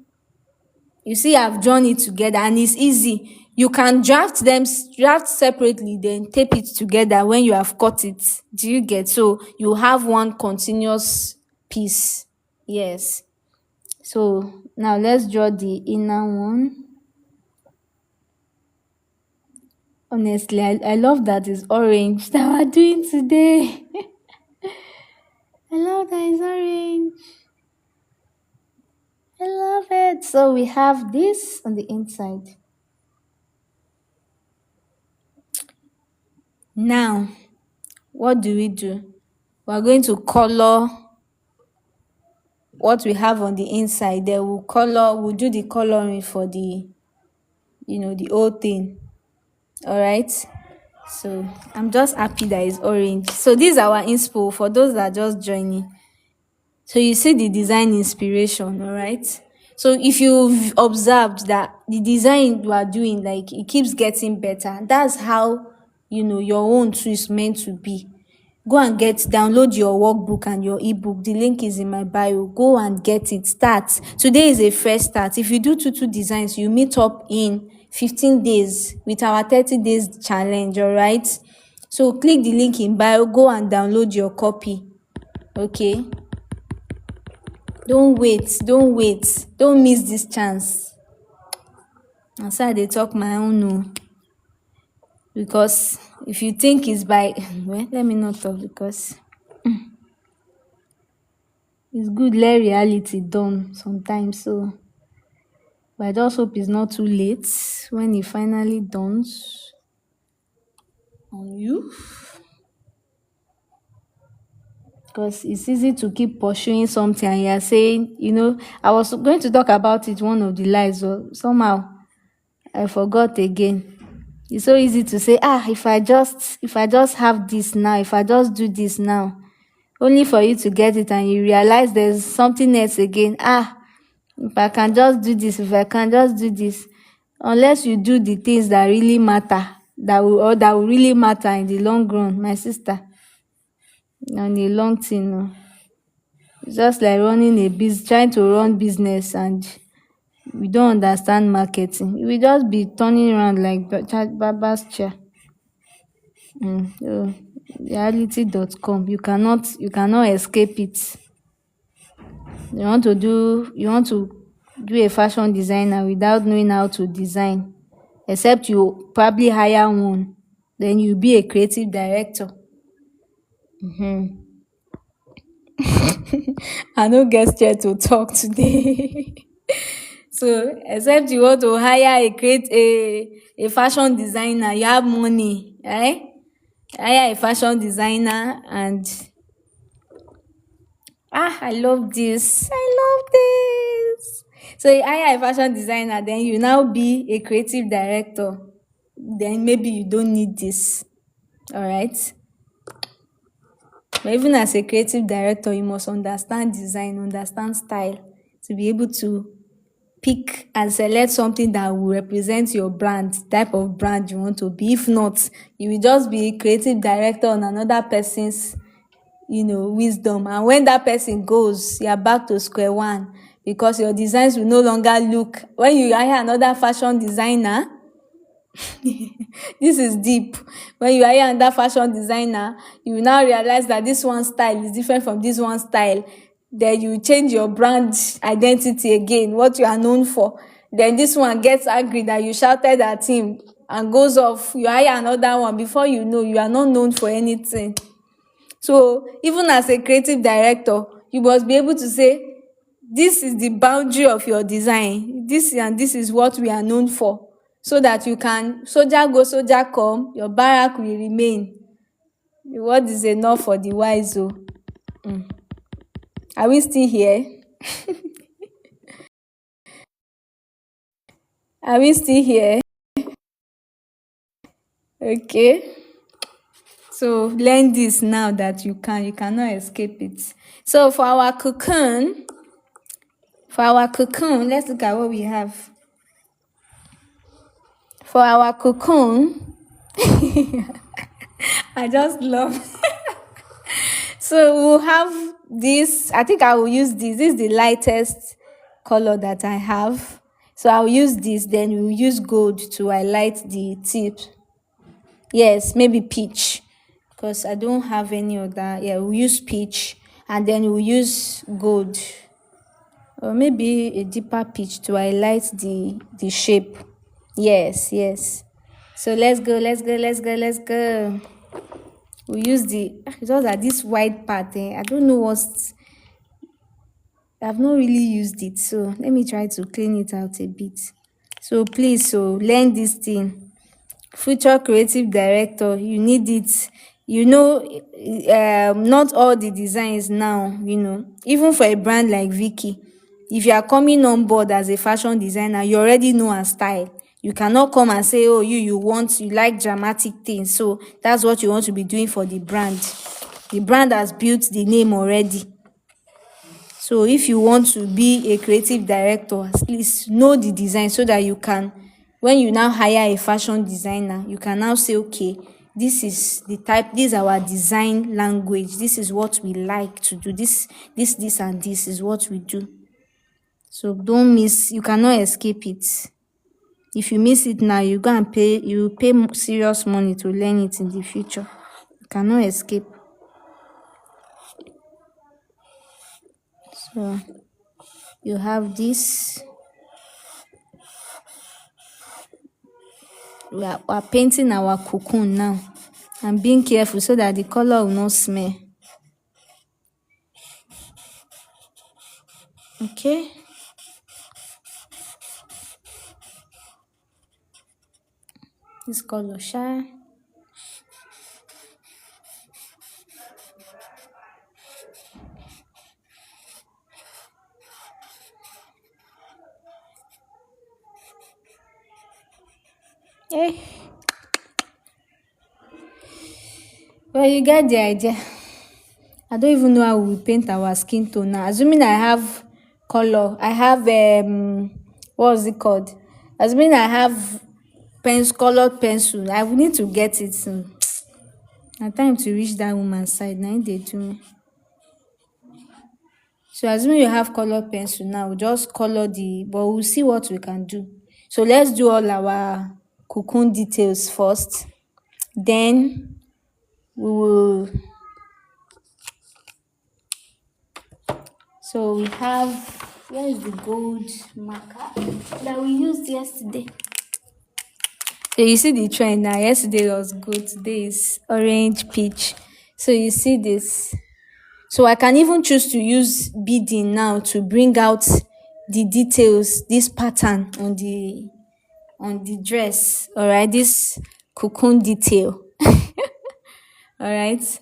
you see, I've drawn it together and it's easy. You can draft separately, then tape it together when you have cut it. Do you get? So you have one continuous piece. Yes. So now let's draw the inner one. Honestly, I love that it's orange that we're doing today. I love that it's orange. I love it. So we have this on the inside. Now, what do? We're going to color what we have on the inside. Then we'll do the coloring for the, the whole thing. All right. So I'm just happy that it's orange. So this is our inspo for those that are just joining. So you see the design inspiration, all right? So if you've observed that the design you are doing, like, it keeps getting better, that's how, your own too is meant to be. Go and download your workbook and your ebook. The link is in my bio. Go and get it. Start. Today is a fresh start. If you do two designs, you meet up in 15 days with our 30 days challenge, all right? So click the link in bio. Go and download your copy. Okay? Don't wait. Don't miss this chance. And so they talk my own. No. Because if you think it's by well, let me not talk, because it's good let reality dawn sometimes. So but I just hope it's not too late when it finally dawns on you. Because it's easy to keep pursuing something and you're saying, I was going to talk about it one of the lives, but somehow I forgot again. It's so easy to say, if I just have this now, if I just do this now, only for you to get it and you realize there's something else again. If I can just do this, if I can just do this, unless you do the things that really matter, that will really matter in the long run, my sister. On the long thing, no. It's just like trying to run business and we don't understand marketing. We just be turning around like Baba's chair. So reality.com. You cannot escape it. You want to do a fashion designer without knowing how to design, except you probably hire one, then you'll be a creative director. I no get scared to talk today. So except you want to hire a fashion designer, you have money, right? hire a fashion designer and I love this. I love this. So you hire a fashion designer, then you now be a creative director. Then maybe you don't need this. All right. But even as a creative director, you must understand design, understand style to be able to pick and select something that will represent your brand, type of brand you want to be. If not, you will just be a creative director on another person's, wisdom. And when that person goes, you are back to square one because your designs will no longer look. When you hire another fashion designer, this is deep. When you hire another fashion designer, you will now realize that this one style is different from this one style. Then you change your brand identity again, what you are known for. Then this one gets angry that you shouted at him and goes off. You hire another one. Before you know, you are not known for anything. So even as a creative director, you must be able to say, this is the boundary of your design. This and this is what we are known for. So that you can, soldier go, soldier come, your barrack will remain. The word is enough for the wise. Oh. Are we still here? Are we still here? Okay. So learn this now that you cannot escape it. So for our cocoon, let's look at what we have. For our cocoon, I just love. So we'll have this. I think I will use this. This is the lightest color that I have. So I'll use this. Then we'll use gold to highlight the tip. Yes, maybe peach, because I don't have any other. Yeah, we'll use peach, and then we'll use gold, or maybe a deeper peach to highlight the shape. Yes. So let's go. We use it's just that this white part. I don't know I've not really used it, so let me try to clean it out a bit. So please, learn this thing. Future creative director, you need it. Not all the designs now, even for a brand like Vicky, if you are coming on board as a fashion designer, you already know her style. You cannot come and say, oh, you like dramatic things, so that's what you want to be doing for the brand. The brand has built the name already. So if you want to be a creative director, at least know the design so that you can, when you now hire a fashion designer, you can now say, okay, this is the type, this is our design language, this is what we like to do, this and this is what we do. So don't miss, you cannot escape it. If you miss it now, you pay serious money to learn it in the future. You cannot escape. So you have this. We are painting our cocoon now and being careful so that the color will not smell. Okay. This color shine. Hey. Well, you get the idea. I don't even know how we paint our skin tone now. Assuming I have color, I have what's it called? Assuming I have colored pencil, I will need to get it soon. Na time to reach that woman's side. Now they do me. So assuming you have colored pencil now, just color but we'll see what we can do. So let's do all our cocoon details first. Then we will. So we have, where is the gold marker that we used yesterday? So you see the trend now. Yesterday was gold, today is orange, peach. So you see this. So I can even choose to use beading now to bring out the details, this pattern on the dress. All right, this cocoon detail. All right.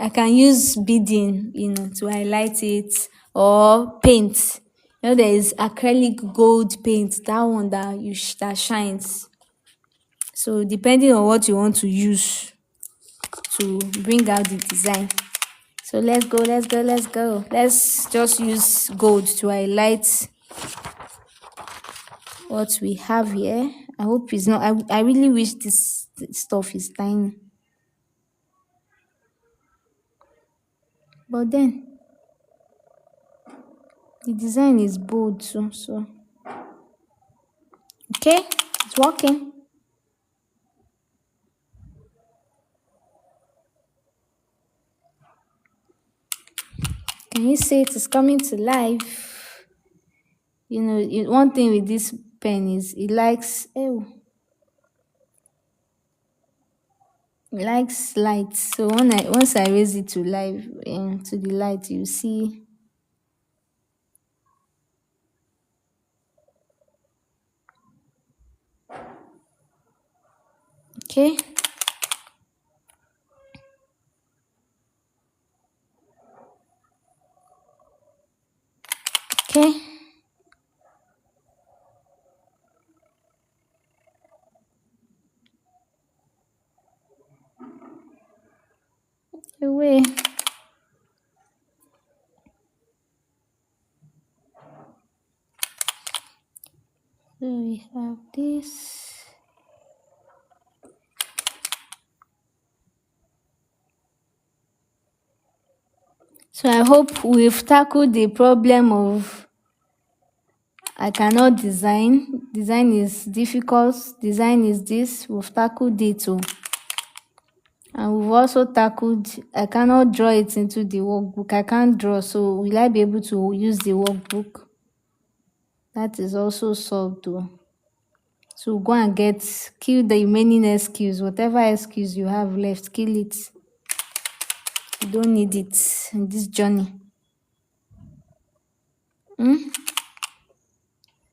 I can use beading, to highlight it, or paint. There is acrylic gold paint, that one that shines. So depending on what you want to use to bring out the design. So let's go, let's go, let's go. Let's just use gold to highlight what we have here. I hope it's not. I really wish this stuff is tiny. But then the design is bold too, so okay, it's working. Can you see it is coming to life? One thing with this pen is it likes light. So once I raise it to live to the light, you see. Okay. Okay. Away. So we have this. So I hope we've tackled the problem of I cannot design. Design is difficult. Design is this. We've tackled it too. And we've also tackled I cannot draw it into the workbook. I can't draw, so will I be able to use the workbook? That is also solved though. So go and kill the remaining excuse. Whatever excuse you have left, kill it. You don't need it in this journey.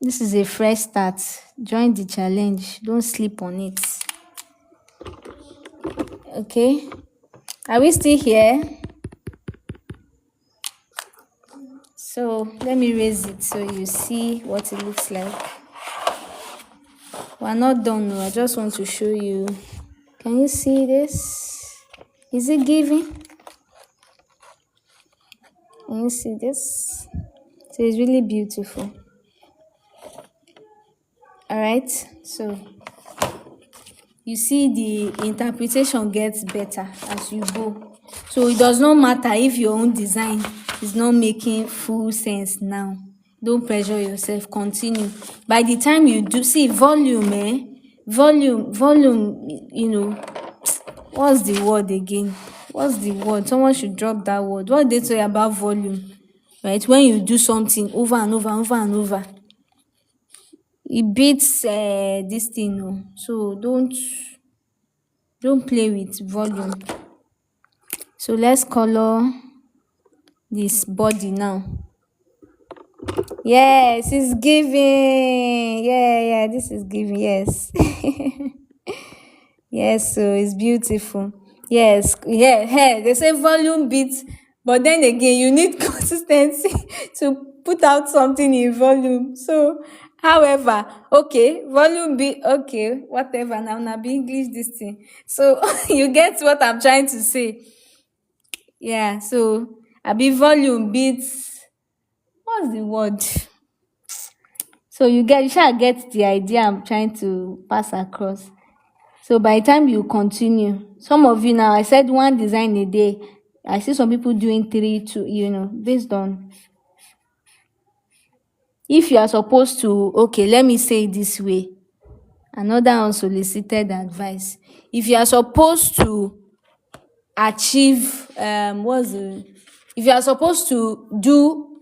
This is a fresh start. Join the challenge. Don't sleep on it. Okay. Are we still here? So let me raise it so you see what it looks like. We're not done. I just want to show you. Can you see this? Is it giving? Can you see this? So it's really beautiful. All right. So you see the interpretation gets better as you go. So it does not matter if your own design is not making full sense now. Don't pressure yourself. Continue. By the time you do, see volume, volume, what's the word again? What's the word? Someone should drop that word. What they say about volume, right? When you do something over and over, over and over, it beats this thing. So don't play with volume. So let's color this body now. Yes, it's giving. Yeah, this is giving. Yes. Yes, so it's beautiful. Yes, yeah, they say volume beats, but then again, you need consistency to put out something in volume. So, however, okay, volume be okay, whatever. Now be English this thing. So you get what I'm trying to say. Yeah, so I be volume beats. What's the word? So you shall get the idea I'm trying to pass across. So by the time you continue, some of you now, I said one design a day. I see some people doing 3, 2, based on. If you are supposed to, okay, let me say it this way. Another unsolicited advice. If you are supposed to achieve, if you are supposed to do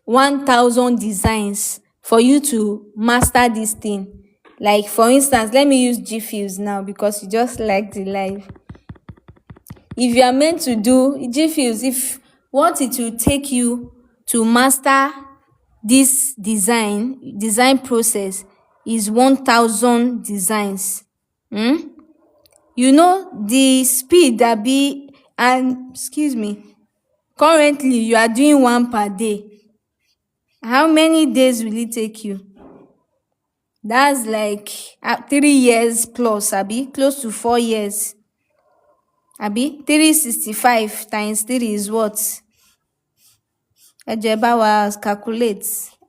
1,000 designs for you to master this thing, like for instance, let me use GFuses now because you just like the live. If you are meant to do GFuses, if what it will take you to master this design process is 1,000 designs, You know the speed that be, and excuse me, currently you are doing one per day. How many days will it take you? That's like 3 years plus, abi close to 4 years. Abi 365 times 3 is what? Ẹ jọ̀ọ́ ẹ bá wa calculate.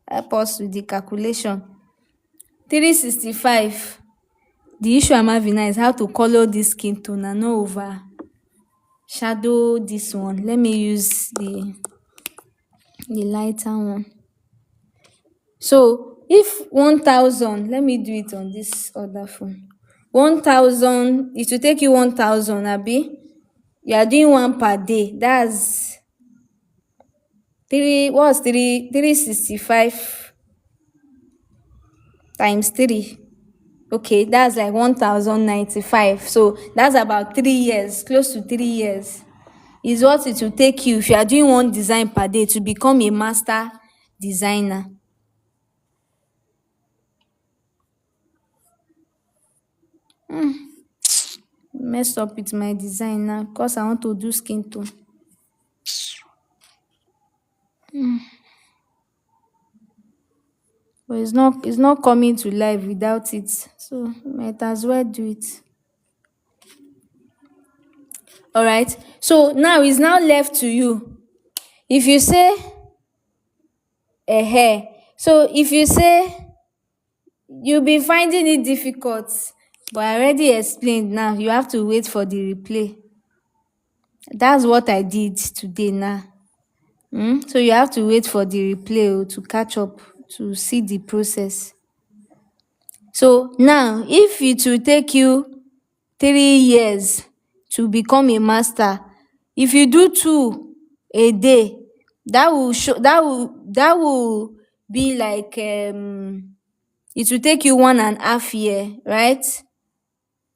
Help us with the calculation. 365. The issue I'm having now is how to color this skin tone and not overshadow this one. Let me use the lighter one. So if 1,000, let me do it on this other phone. 1,000, it will take you 1,000, abi? You are doing one per day. That's 365 times 3. Okay, that's like 1,095. So that's about 3 years, close to 3 years. Is what it will take you if you are doing one design per day to become a master designer. Messed up with my design now because I want to do skin tone. But it's not coming to life without it. So might as well do it. All right. So now it's now left to you. If you say a hair, so if you say you'll be finding it difficult, but I already explained now. You have to wait for the replay. That's what I did today now. So you have to wait for the replay to catch up to see the process. So now, if it will take you 3 years to become a master, if you do 2 a day, that will be like it will take you 1.5 years, right?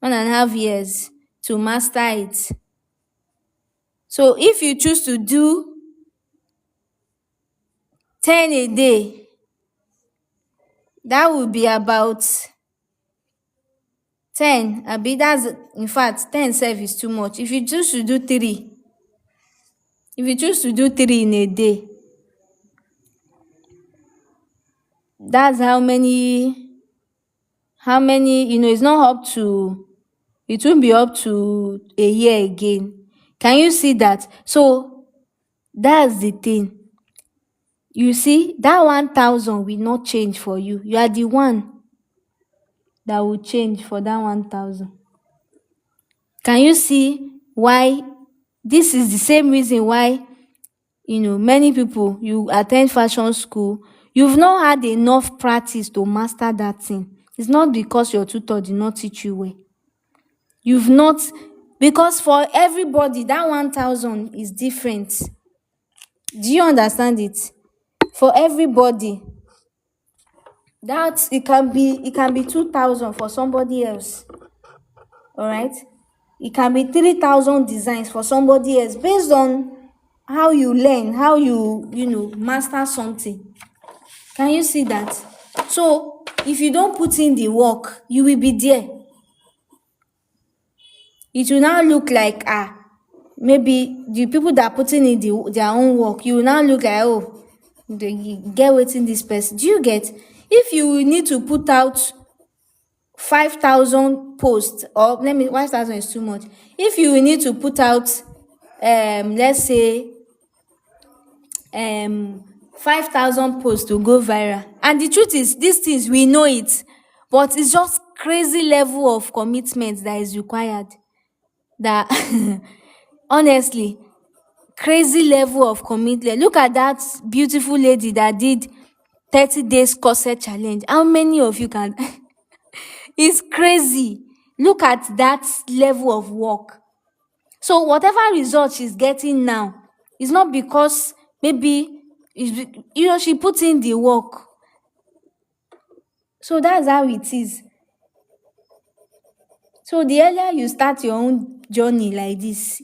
1.5 years to master it. So if you choose to do 10 a day, that will be about 10. Abi that's, in fact, 10 self is too much. If you choose to do 3, in a day, that's how many, it's not up to, it won't be up to a year again. Can you see that? So that's the thing. You see, that 1,000 will not change for you. You are the one that will change for that 1,000. Can you see why? This is the same reason why, many people, you attend fashion school, you've not had enough practice to master that thing. It's not because your tutor did not teach you well. You've not, because for everybody, that 1,000 is different. Do you understand it? For everybody, that it can be 2,000 for somebody else. All right, it can be 3,000 designs for somebody else, based on how you learn, how you master something. Can you see that? So if you don't put in the work, you will be there. It will now look like maybe the people that are putting in their own work, you will now look like, oh, they get waiting this person. Do you get? If you need to put out 5,000 posts, or 1,000 is too much. If you need to put out let's say 5,000 posts to go viral, and the truth is, these things, we know it, but it's just crazy level of commitment that is required, that honestly, crazy level of commitment. Look at that beautiful lady that did 30 days corset challenge. How many of you can? It's crazy. Look at that level of work. So whatever result she's getting now is not because maybe she put in the work. So that's how it is. So the earlier you start your own journey like this,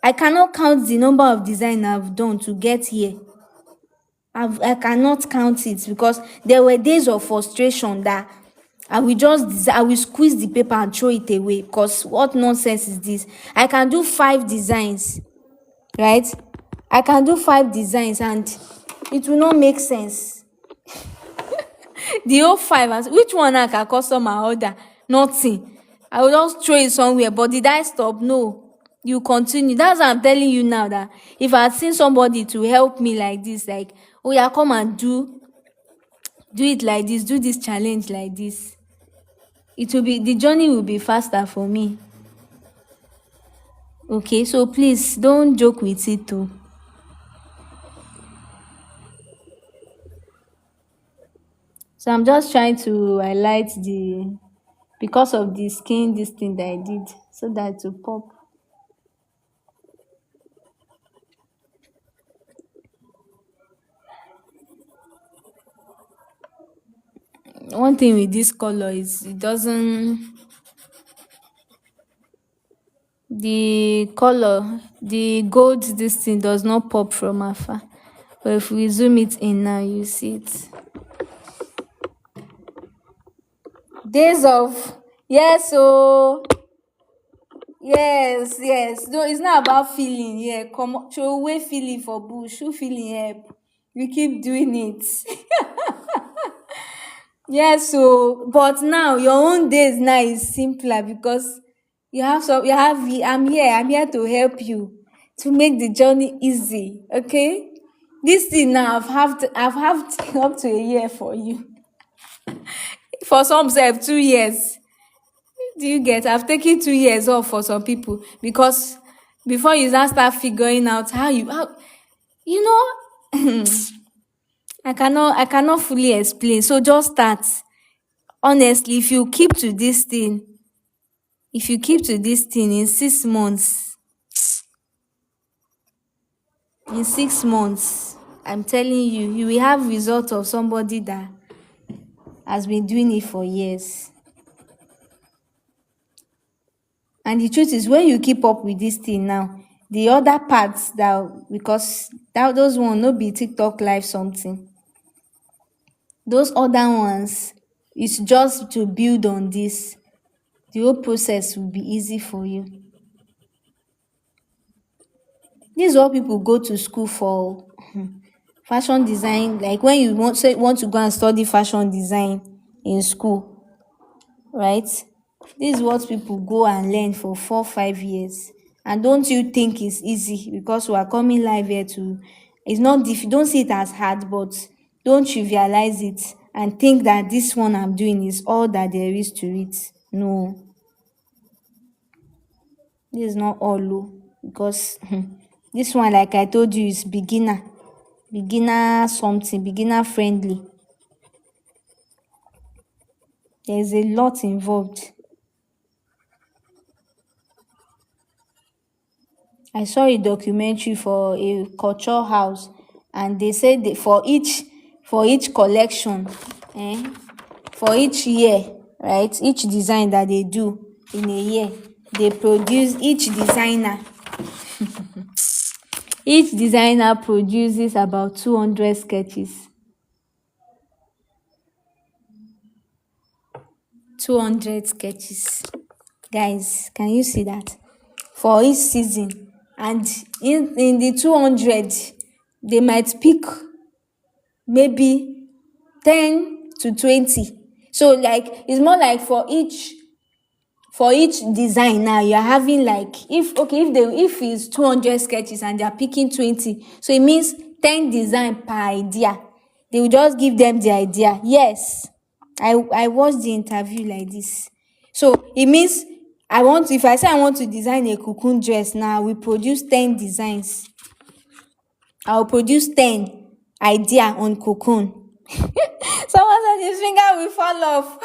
I cannot count the number of design I've done to get here. I cannot count it, because there were days of frustration that I will squeeze the paper and throw it away, because what nonsense is this? I can do 5 designs, right? I can do 5 designs and it will not make sense. The whole five, and which one I can customer order? Nothing. I will just throw it somewhere. But did I stop? No. You continue. That's what I'm telling you now, that if I had seen somebody to help me like this, like, oh yeah, come and do it like this, do this challenge like this, the journey will be faster for me. Okay, so please don't joke with it too. So I'm just trying to highlight because of the skin, this thing that I did, so that to pop. One thing with this color is it doesn't, the color, the gold, this thing does not pop from afar. But if we zoom it in now, you see it. Days of, yes, so yes. No, it's not about feeling. Yeah, come show away feeling for bush. Who feeling help? We keep doing it. Yes, so but now your own days now is simpler, because I'm here to help you to make the journey easy. Okay, this thing now I've had up to a year for you. For some self 2 years. Do you get? I've taken 2 years off for some people, because before you now start figuring out how you know I cannot fully explain. So just start. Honestly, if you keep to this thing in 6 months, I'm telling you, you will have result of somebody that has been doing it for years. And the truth is, when you keep up with this thing now, the other parts because those one no be TikTok live something. Those other ones, it's just to build on this. The whole process will be easy for you. This is what people go to school for. Fashion design, like when you want to go and study fashion design in school, right? This is what people go and learn for 4 5 years. And don't you think it's easy? Because we are coming live here to, it's not don't see it as hard, but don't trivialize it and think that this one I'm doing is all that there is to it. No, this is not all low, because this one, like I told you, is beginner something, beginner friendly. There's a lot involved. I saw a documentary for a culture house, and they said for each collection, for each year, right? Each design that they do in a year, they produce each designer produces about 200 sketches. 200 sketches. Guys, can you see that? For each season. And in the 200, they might pick maybe 10 to 20. So like it's more like for each design now you're having like, if it's 200 sketches and they're picking 20, so it means 10 design per idea. They will just give them the idea. Yes, I watched the interview like this. So it means if I say I want to design a cocoon dress now, we produce 10 designs. I'll produce 10 idea on cocoon. Someone said his finger will fall off.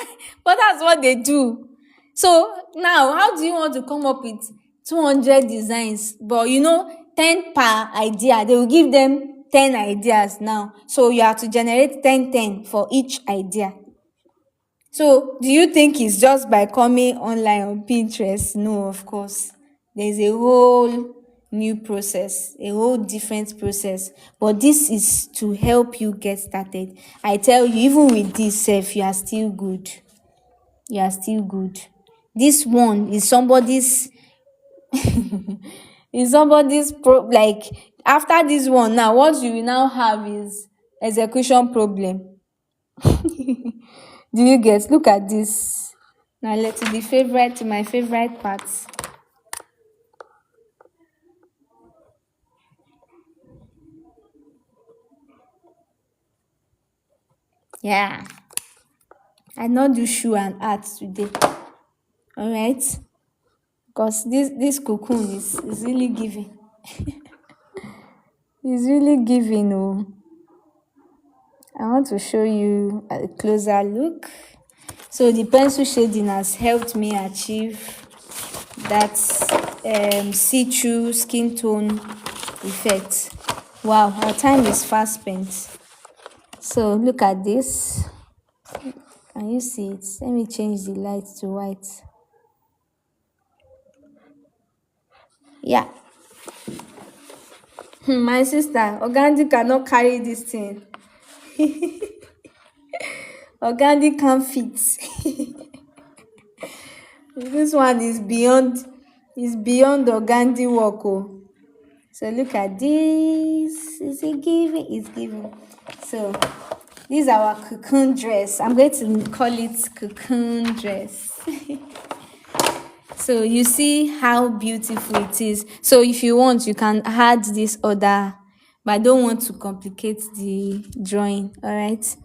But that's what they do. So now, how do you want to come up with 200 designs? But 10 per idea. They will give them 10 ideas now. So you have to generate 10 for each idea. So do you think it's just by coming online on Pinterest? No, of course. There's a whole new process, a whole different process. But this is to help you get started. I tell you, even with this self, you are still good. you are still good. This one is somebody's like, after this one now, what you will now have is execution problem. Do you get? Look at this. Now let's the favorite my favorite part. Yeah, I not do shoe and art today. All right, because this cocoon is really giving. It's really giving. Oh, I want to show you a closer look. So the pencil shading has helped me achieve that see-through skin tone effect. Wow, our time is fast spent. So look at this. Can you see it? Let me change the light to white. Yeah. My sister, Organdy cannot carry this thing. Organdy can't fit. This one is beyond Organdy work. Oh. So look at this. Is it giving? It's giving. So this is our cocoon dress. I'm going to call it cocoon dress. So you see how beautiful it is. So if you want, you can add this other, but I don't want to complicate the drawing. All right.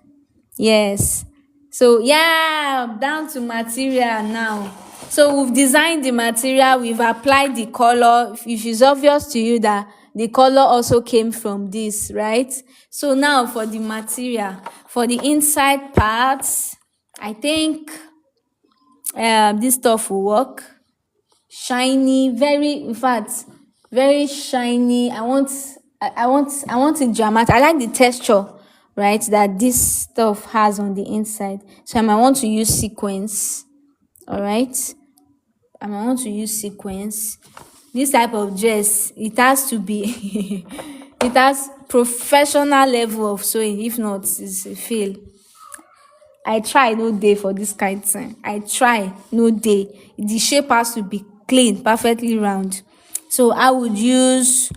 Yes. So yeah, down to material now. So we've designed the material, we've applied the color. If it's obvious to you that the color also came from this, right? So now for the material, for the inside parts, I think this stuff will work. Shiny, in fact, very shiny. I want it dramatic. I like the texture, right, that this stuff has on the inside. So I might want to use sequins. All right, I might want to use sequins. This type of dress, it has to be it has professional level of sewing. If not, it's a fail. I try no day for this kind of thing. I try no day. The shape has to be clean, perfectly round. So I would use,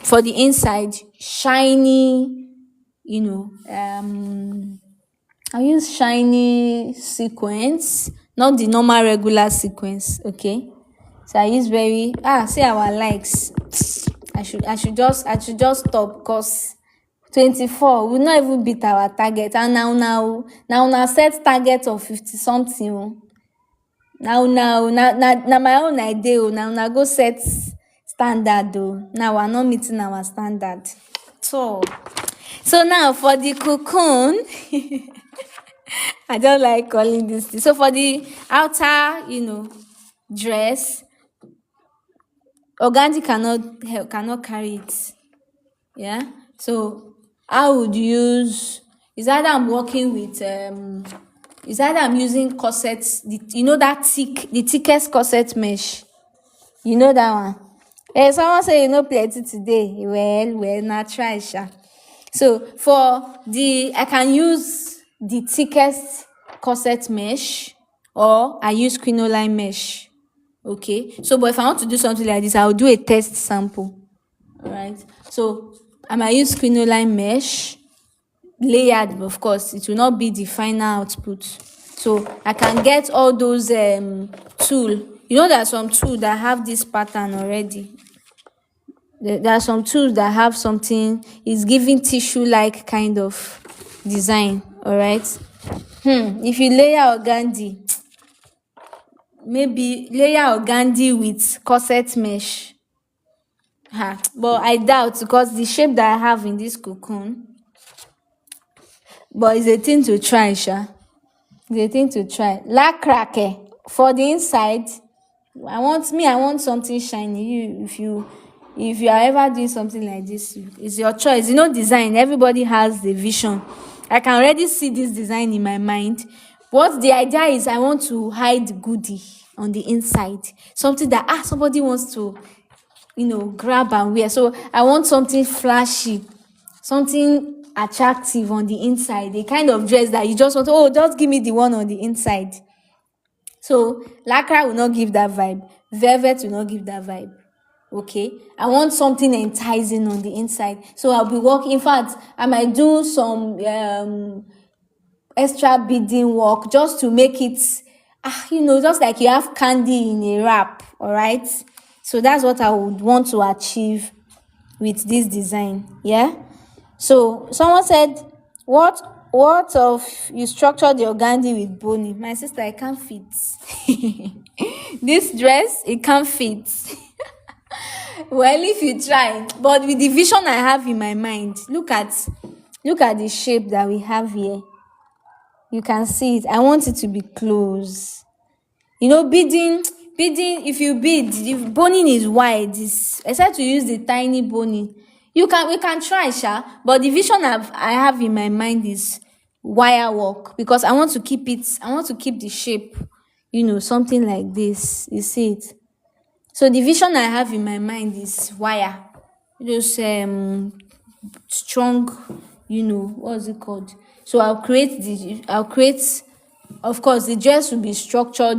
for the inside, shiny, I use shiny sequins, not the normal regular sequins. Okay. So I use see our likes. I should just stop, because 24 we not even beat our target, and now set target of 50 something. Now my own idea. Now go set standard though. Now we're not meeting our standard. So now for the cocoon, I don't like calling this thing. So for the outer, dress, Organdy cannot carry it. Yeah. So I would use, is either I'm working with is either I'm using corsets, the thickest corset mesh. You know that one. Someone say plenty today. Well, not try, sha. So I can use the thickest corset mesh, or I use crinoline mesh. Okay. So, but if I want to do something like this, I'll do a test sample. All right. So I might use crinoline mesh, layered, of course. It will not be the final output. So I can get all those tool. There are some tools that have this pattern already. There are some tools that have something, is giving tissue-like kind of design. All right. If you layer Organdy, maybe layer Organdy with corset mesh. But I doubt, because the shape that I have in this cocoon. But it's a thing to try, sha. It's a thing to try. Lacraque for the inside. I want something shiny. If you are ever doing something like this, it's your choice. Design. Everybody has the vision. I can already see this design in my mind. What the idea is, I want to hide goodie on the inside. Something that somebody wants to, grab and wear. So I want something flashy, something attractive on the inside. The kind of dress that you just want, just give me the one on the inside. So lycra will not give that vibe. Velvet will not give that vibe. Okay, I want something enticing on the inside. So I'll be working. In fact, I might do some extra beading work just to make it, just like you have candy in a wrap. All right. So that's what I would want to achieve with this design. Yeah. So someone said, what of you structured your gandhi with boni? My sister, I can't fit. This dress, it can't fit. Well, if you try, but with the vision I have in my mind, look at the shape that we have here. You can see it. I want it to be close. Beading, if you bead, if boning is wide, except to use the tiny boning. We can try, but the vision I have in my mind is wire work, because I want to keep the shape, something like this. You see it? So the vision I have in my mind is wire. Those strong, what's it called? So I'll create, of course, the dress will be structured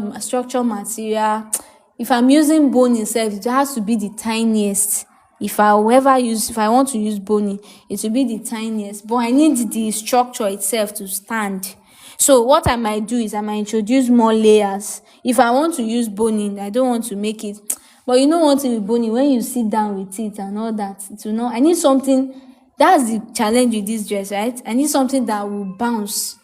material. If I'm using bone itself, it has to be the tiniest. If I want to use bone, it will be the tiniest. But I need the structure itself to stand. So what I might do is I might introduce more layers. If I want to use boning, I don't want to make it. But one thing with boning, when you sit down with it and all that, I need something. That's the challenge with this dress, right? I need something that will bounce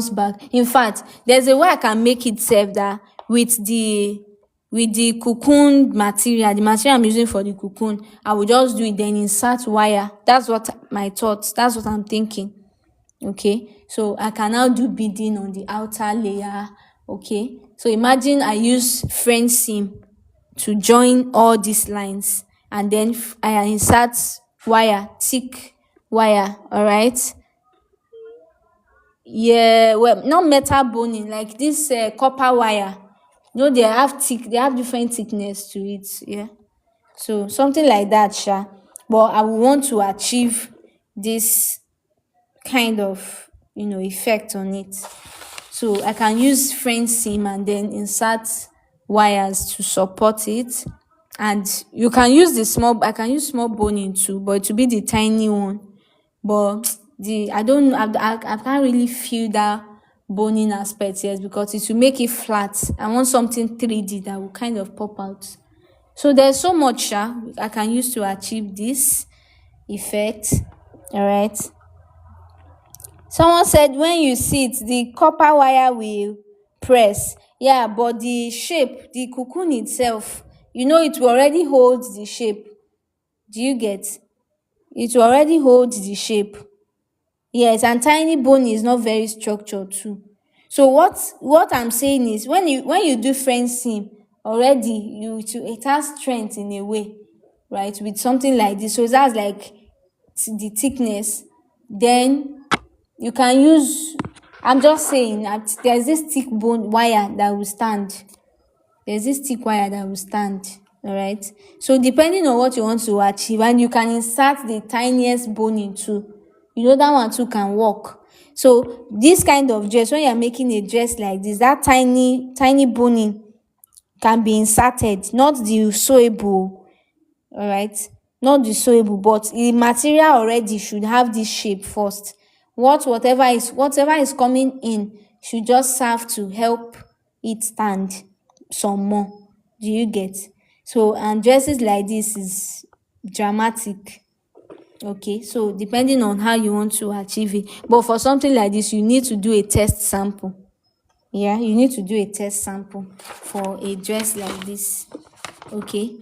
back. In fact, there's a way I can make it safe that with the cocoon material, the material I'm using for the cocoon, I will just do it, then insert wire. That's what I'm thinking. Okay, so I can now do beading on the outer layer. Okay, so imagine I use French seam to join all these lines, and then I insert wire, thick wire. All right. Yeah, well, not metal boning, like this copper wire. They have different thickness to it. Yeah, so something like that, but I will want to achieve this kind of effect on it. So I can use French seam and then insert wires to support it. And you can use I can use small boning too, but it will be the tiny one. But I can't really feel that boning aspect yet, because it will make it flat. I want something 3D that will kind of pop out. So there's so much I can use to achieve this effect. All right. Someone said when you sit, the copper wire will press. Yeah, but the shape, the cocoon itself, it will already hold the shape. Do you get? It will already hold the shape. Yes, and tiny bone is not very structured too. So what I'm saying is, when you do French seam already, it has strength in a way, right? With something like this, so that's like the thickness. Then you can use. I'm just saying that there's this thick bone wire that will stand. All right. So depending on what you want to achieve, and you can insert the tiniest bone into. That one too can work. So this kind of dress, when you're making a dress like this, that tiny boning can be inserted, not the sewable. All right, not the sewable, but the material already should have this shape first. Whatever is coming in should just serve to help it stand some more. Do you get? So, and dresses like this is dramatic. Okay, so depending on how you want to achieve it, but for something like this, you need to do a test sample. Yeah, you need to do a test sample for a dress like this. Okay,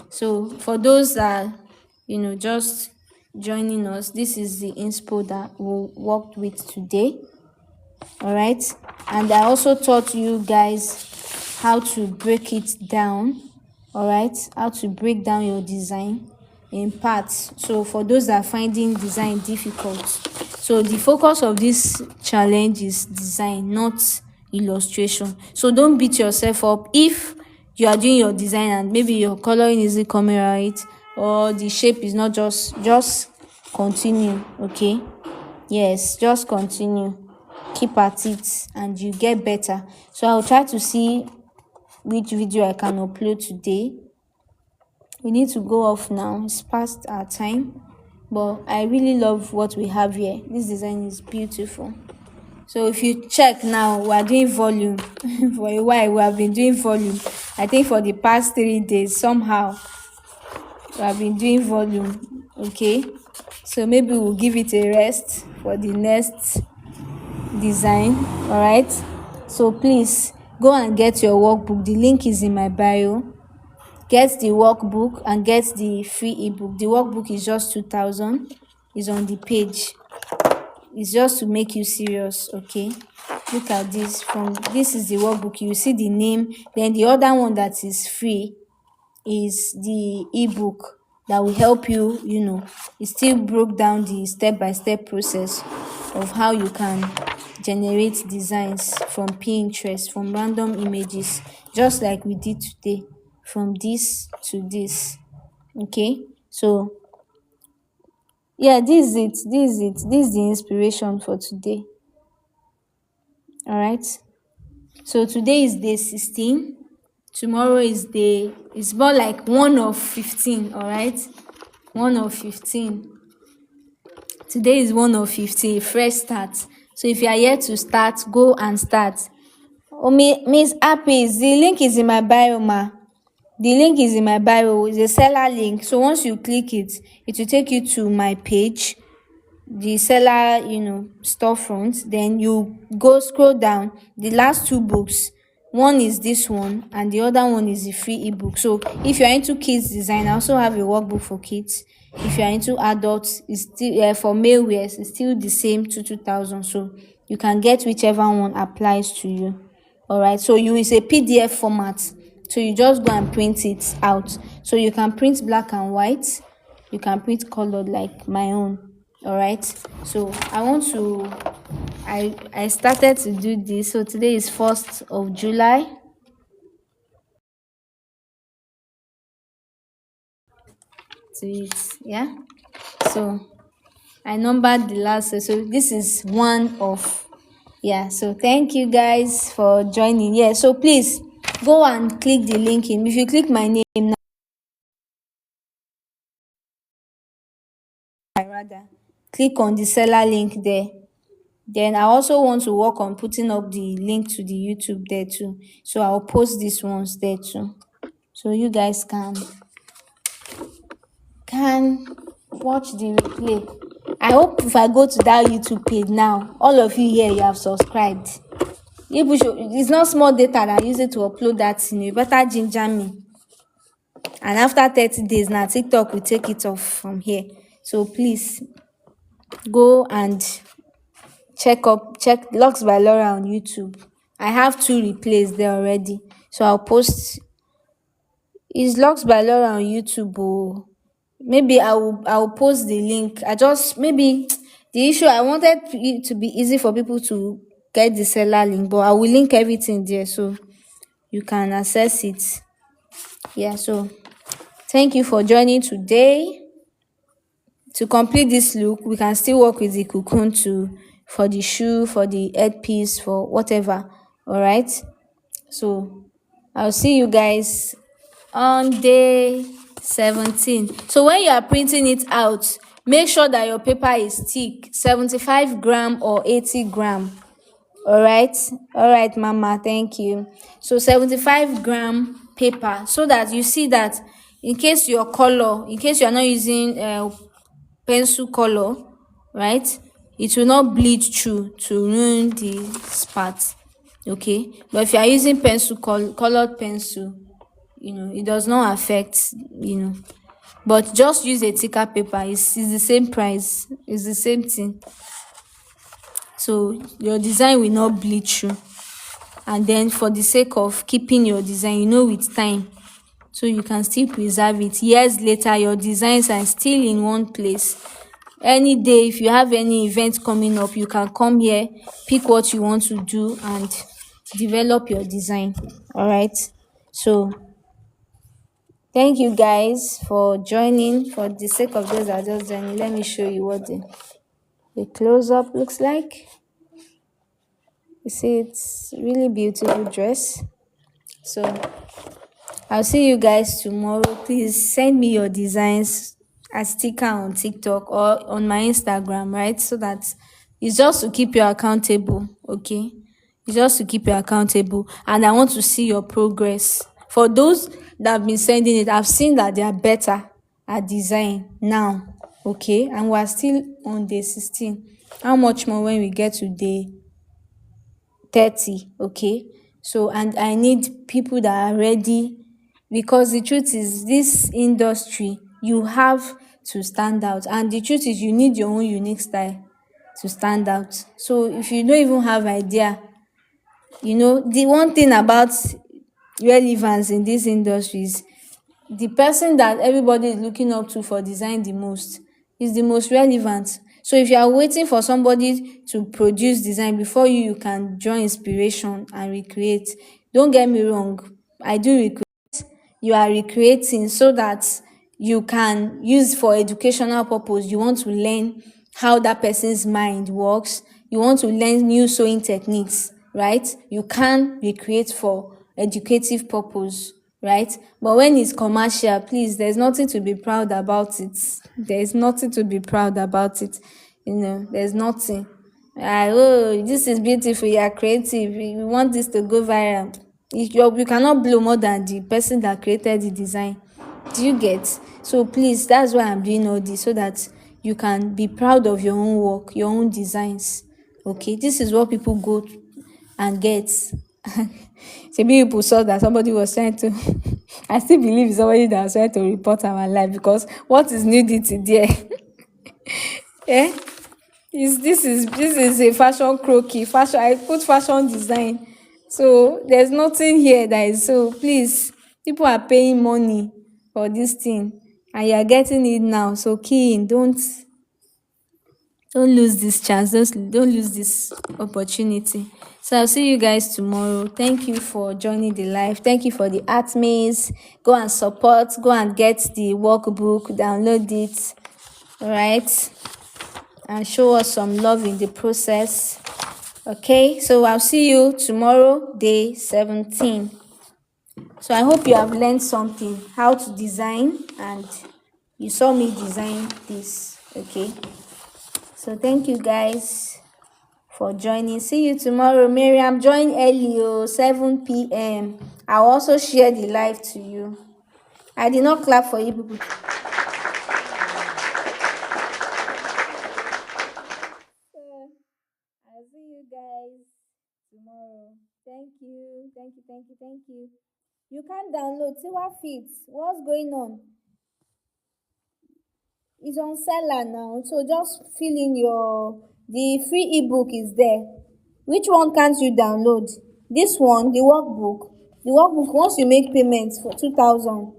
so for those that just joining us, this is the inspo that we worked with today. All right, and I also taught you guys how to break it down. All right, how to break down your design in parts. So for those that are finding design difficult, so the focus of this challenge is design, not illustration. So don't beat yourself up if you are doing your design and maybe your coloring isn't coming right, or the shape is not just continue. Okay, yes, just continue. keep at it and you get better. So I'll try to see which video I can upload today. We need to go off now. It's past our time. But I really love what we have here. This design is beautiful. So if you check now, we are doing volume. For a while, we have been doing volume. I think for the past 3 days, somehow, we have been doing volume. Okay? So maybe we'll give it a rest for the next design. Alright? So please, go and get your workbook. The link is in my bio. Get the workbook and get the free ebook. The workbook is just 2,000. It's on the page. It's just to make you serious, okay? Look at this. This is the workbook. You see the name. Then the other one that is free is the ebook that will help you. It still broke down the step-by-step process of how you can generate designs from Pinterest, from random images, just like we did today, from this to this. Okay, so yeah, this is it. This is the inspiration for today. All right. So today is day 16. Tomorrow it's more like 1 of 15. All right, 1 of 15. Today is 1 of 15. Fresh start. So if you are yet to start, go and start. Oh, Miss Happy, the link is in my bio, ma. The link is in my bio. It's a seller link. So once you click it, it will take you to my page, the seller, storefront. Then you go scroll down. The last 2 books, one is this one and the other one is the free ebook. So if you're into kids design, I also have a workbook for kids. If you're into adults, it's still for male wears, it's still the same 2,000. So you can get whichever one applies to you. All right, so it's a PDF format. So you just go and print it out. So you can print black and white. You can print colored like my own. All right. So I started to do this. So today is 1st of July. So yeah. So I numbered the last. So this is 1 of. Yeah. So thank you guys for joining. Yeah. So please go and click the link in. If you click my name now, rather click on the seller link there. Then I also want to work on putting up the link to the YouTube there too. So I'll post these ones there too. So you guys can watch the replay. I hope if I go to that YouTube page now, all of you here, you have subscribed. It's not small data that I use it to upload that thing. You better ginger me. And after 30 days now, TikTok will take it off from here. So please go and check Locks by Laura on YouTube. I have 2 replays there already. So I'll post. Is Locks by Laura on YouTube? Oh, maybe I'll post the link. Maybe the issue, I wanted it to be easy for people to get the seller link, but I will link everything there so you can access it. Yeah, so thank you for joining today. To complete this look, we can still work with the cocoon for the shoe, for the headpiece, for whatever. All right. So I'll see you guys on day 17. So when you are printing it out, make sure that your paper is thick, 75 gram or 80 gram. All right, mama, thank you. So 75 gram paper, so that you see that in case you are not using pencil color, right, it will not bleed through to ruin the spot. Okay, but if you are using colored pencil, it does not affect, but just use a thicker paper. It's the same price, it's the same thing, so your design will not bleed through. And then for the sake of keeping your design, with time, so you can still preserve it years later, your designs are still in one place. Any day, if you have any event coming up, you can come here, pick what you want to do and develop your design. All right, so thank you guys for joining. For the sake of those that are just joining, let me show you what the close-up looks like. You see, it's really beautiful dress. So I'll see you guys tomorrow. Please send me your designs as sticker on TikTok or on my Instagram, right? So that it's just to keep you accountable, okay? It's just to keep you accountable. And I want to see your progress. For those that have been sending it, I've seen that they are better at design now, okay? And we're still on day 16. How much more when we get to day 30, okay? So, and I need people that are ready, because the truth is, this industry, you have to stand out, and the truth is, you need your own unique style to stand out. So if you don't even have idea, the one thing about relevance in this industry is the person that everybody is looking up to for design the most is the most relevant. So if you are waiting for somebody to produce design before you can draw inspiration and recreate. Don't get me wrong, I do recreate. You are recreating so that you can use for educational purpose. You want to learn how that person's mind works. You want to learn new sewing techniques, right? You can recreate for educative purpose, right? But when it's commercial, please, there's nothing to be proud about it. There's nothing to be proud about it. There's nothing. Oh, this is beautiful, you are creative, you want this to go viral. You cannot blow more than the person that created the design. Do you get? So please, that's why I'm doing all this, so that you can be proud of your own work, your own designs. Okay, this is what people go and get. Maybe people saw that somebody was trying to I still believe it's somebody that was trying to report our life, because what is nudity there? Yeah, this is a fashion croquis. Fashion, I put fashion design. So there's nothing here that is, so please, people are paying money for this thing and you are getting it now. So key in, don't lose this chance. Don't lose this opportunity. So I'll see you guys tomorrow. Thank you for joining the live. Thank you for the art maze. Go and support. Go and get the workbook. Download it. All right. And show us some love in the process. Okay. So I'll see you tomorrow, day 17. So I hope you have learned something, how to design, and you saw me design this. Okay. So thank you guys for joining. See you tomorrow. Miriam, join early, 7 p.m. I'll also share the live to you. I did not clap for you people. I'll see you guys tomorrow. Thank you. Thank you. Thank you. Thank you. You can't download. See what fits. What's going on? It's on seller now. So just fill in the free ebook is there. Which one can't you download? This one, the workbook. The workbook, once you make payments for 2,000,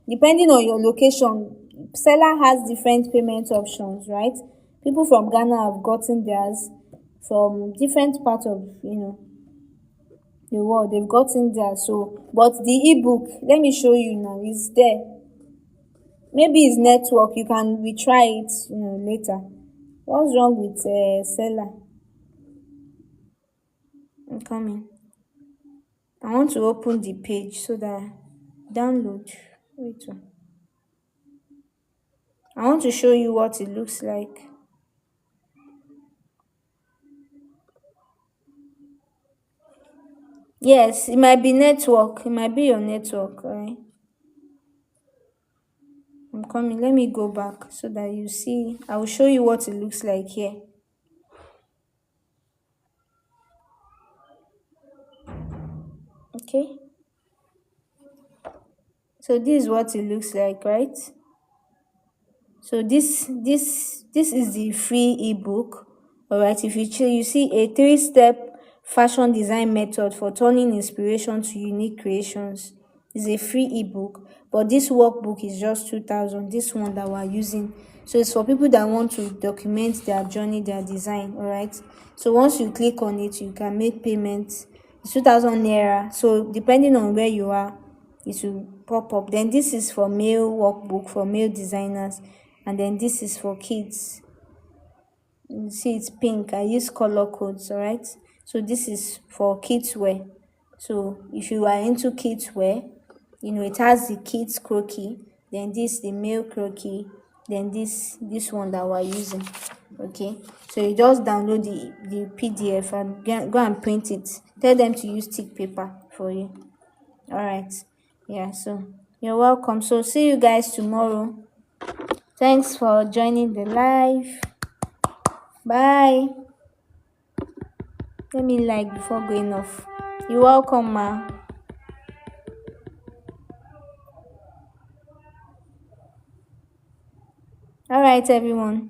depending on your location, seller has different payment options, right? People from Ghana have gotten theirs. From different parts of the world, they've gotten theirs. So, but the ebook, let me show you now, is there. Maybe it's network. You can retry it later. What's wrong with seller? I'm coming. I want to open the page so that download. Wait. I want to show you what it looks like. Yes, it might be network. It might be your network, right? I'm coming. Let me go back so that you see. I will show you what it looks like here. Okay. So this is what it looks like, right? So this is the free ebook. All right. If you see a 3-step fashion design method for turning inspiration to unique creations. It's a free ebook, but this workbook is just 2,000. This one that we're using, so it's for people that want to document their journey, their design. All right. So once you click on it, you can make payments. It's 2,000 naira. So depending on where you are, it will pop up. Then this is for male workbook for male designers, and then this is for kids. You see it's pink. I use color codes. All right. So this is for kids wear. So if you are into kids wear, it has the kids croquis, then this the male croquis, then this one that we're using. Okay, so you just download the PDF and go and print it. Tell them to use thick paper for you. All right. Yeah, so you're welcome. So see you guys tomorrow. Thanks for joining the live. Bye. Let me like before going off. You're welcome, ma. All right, everyone.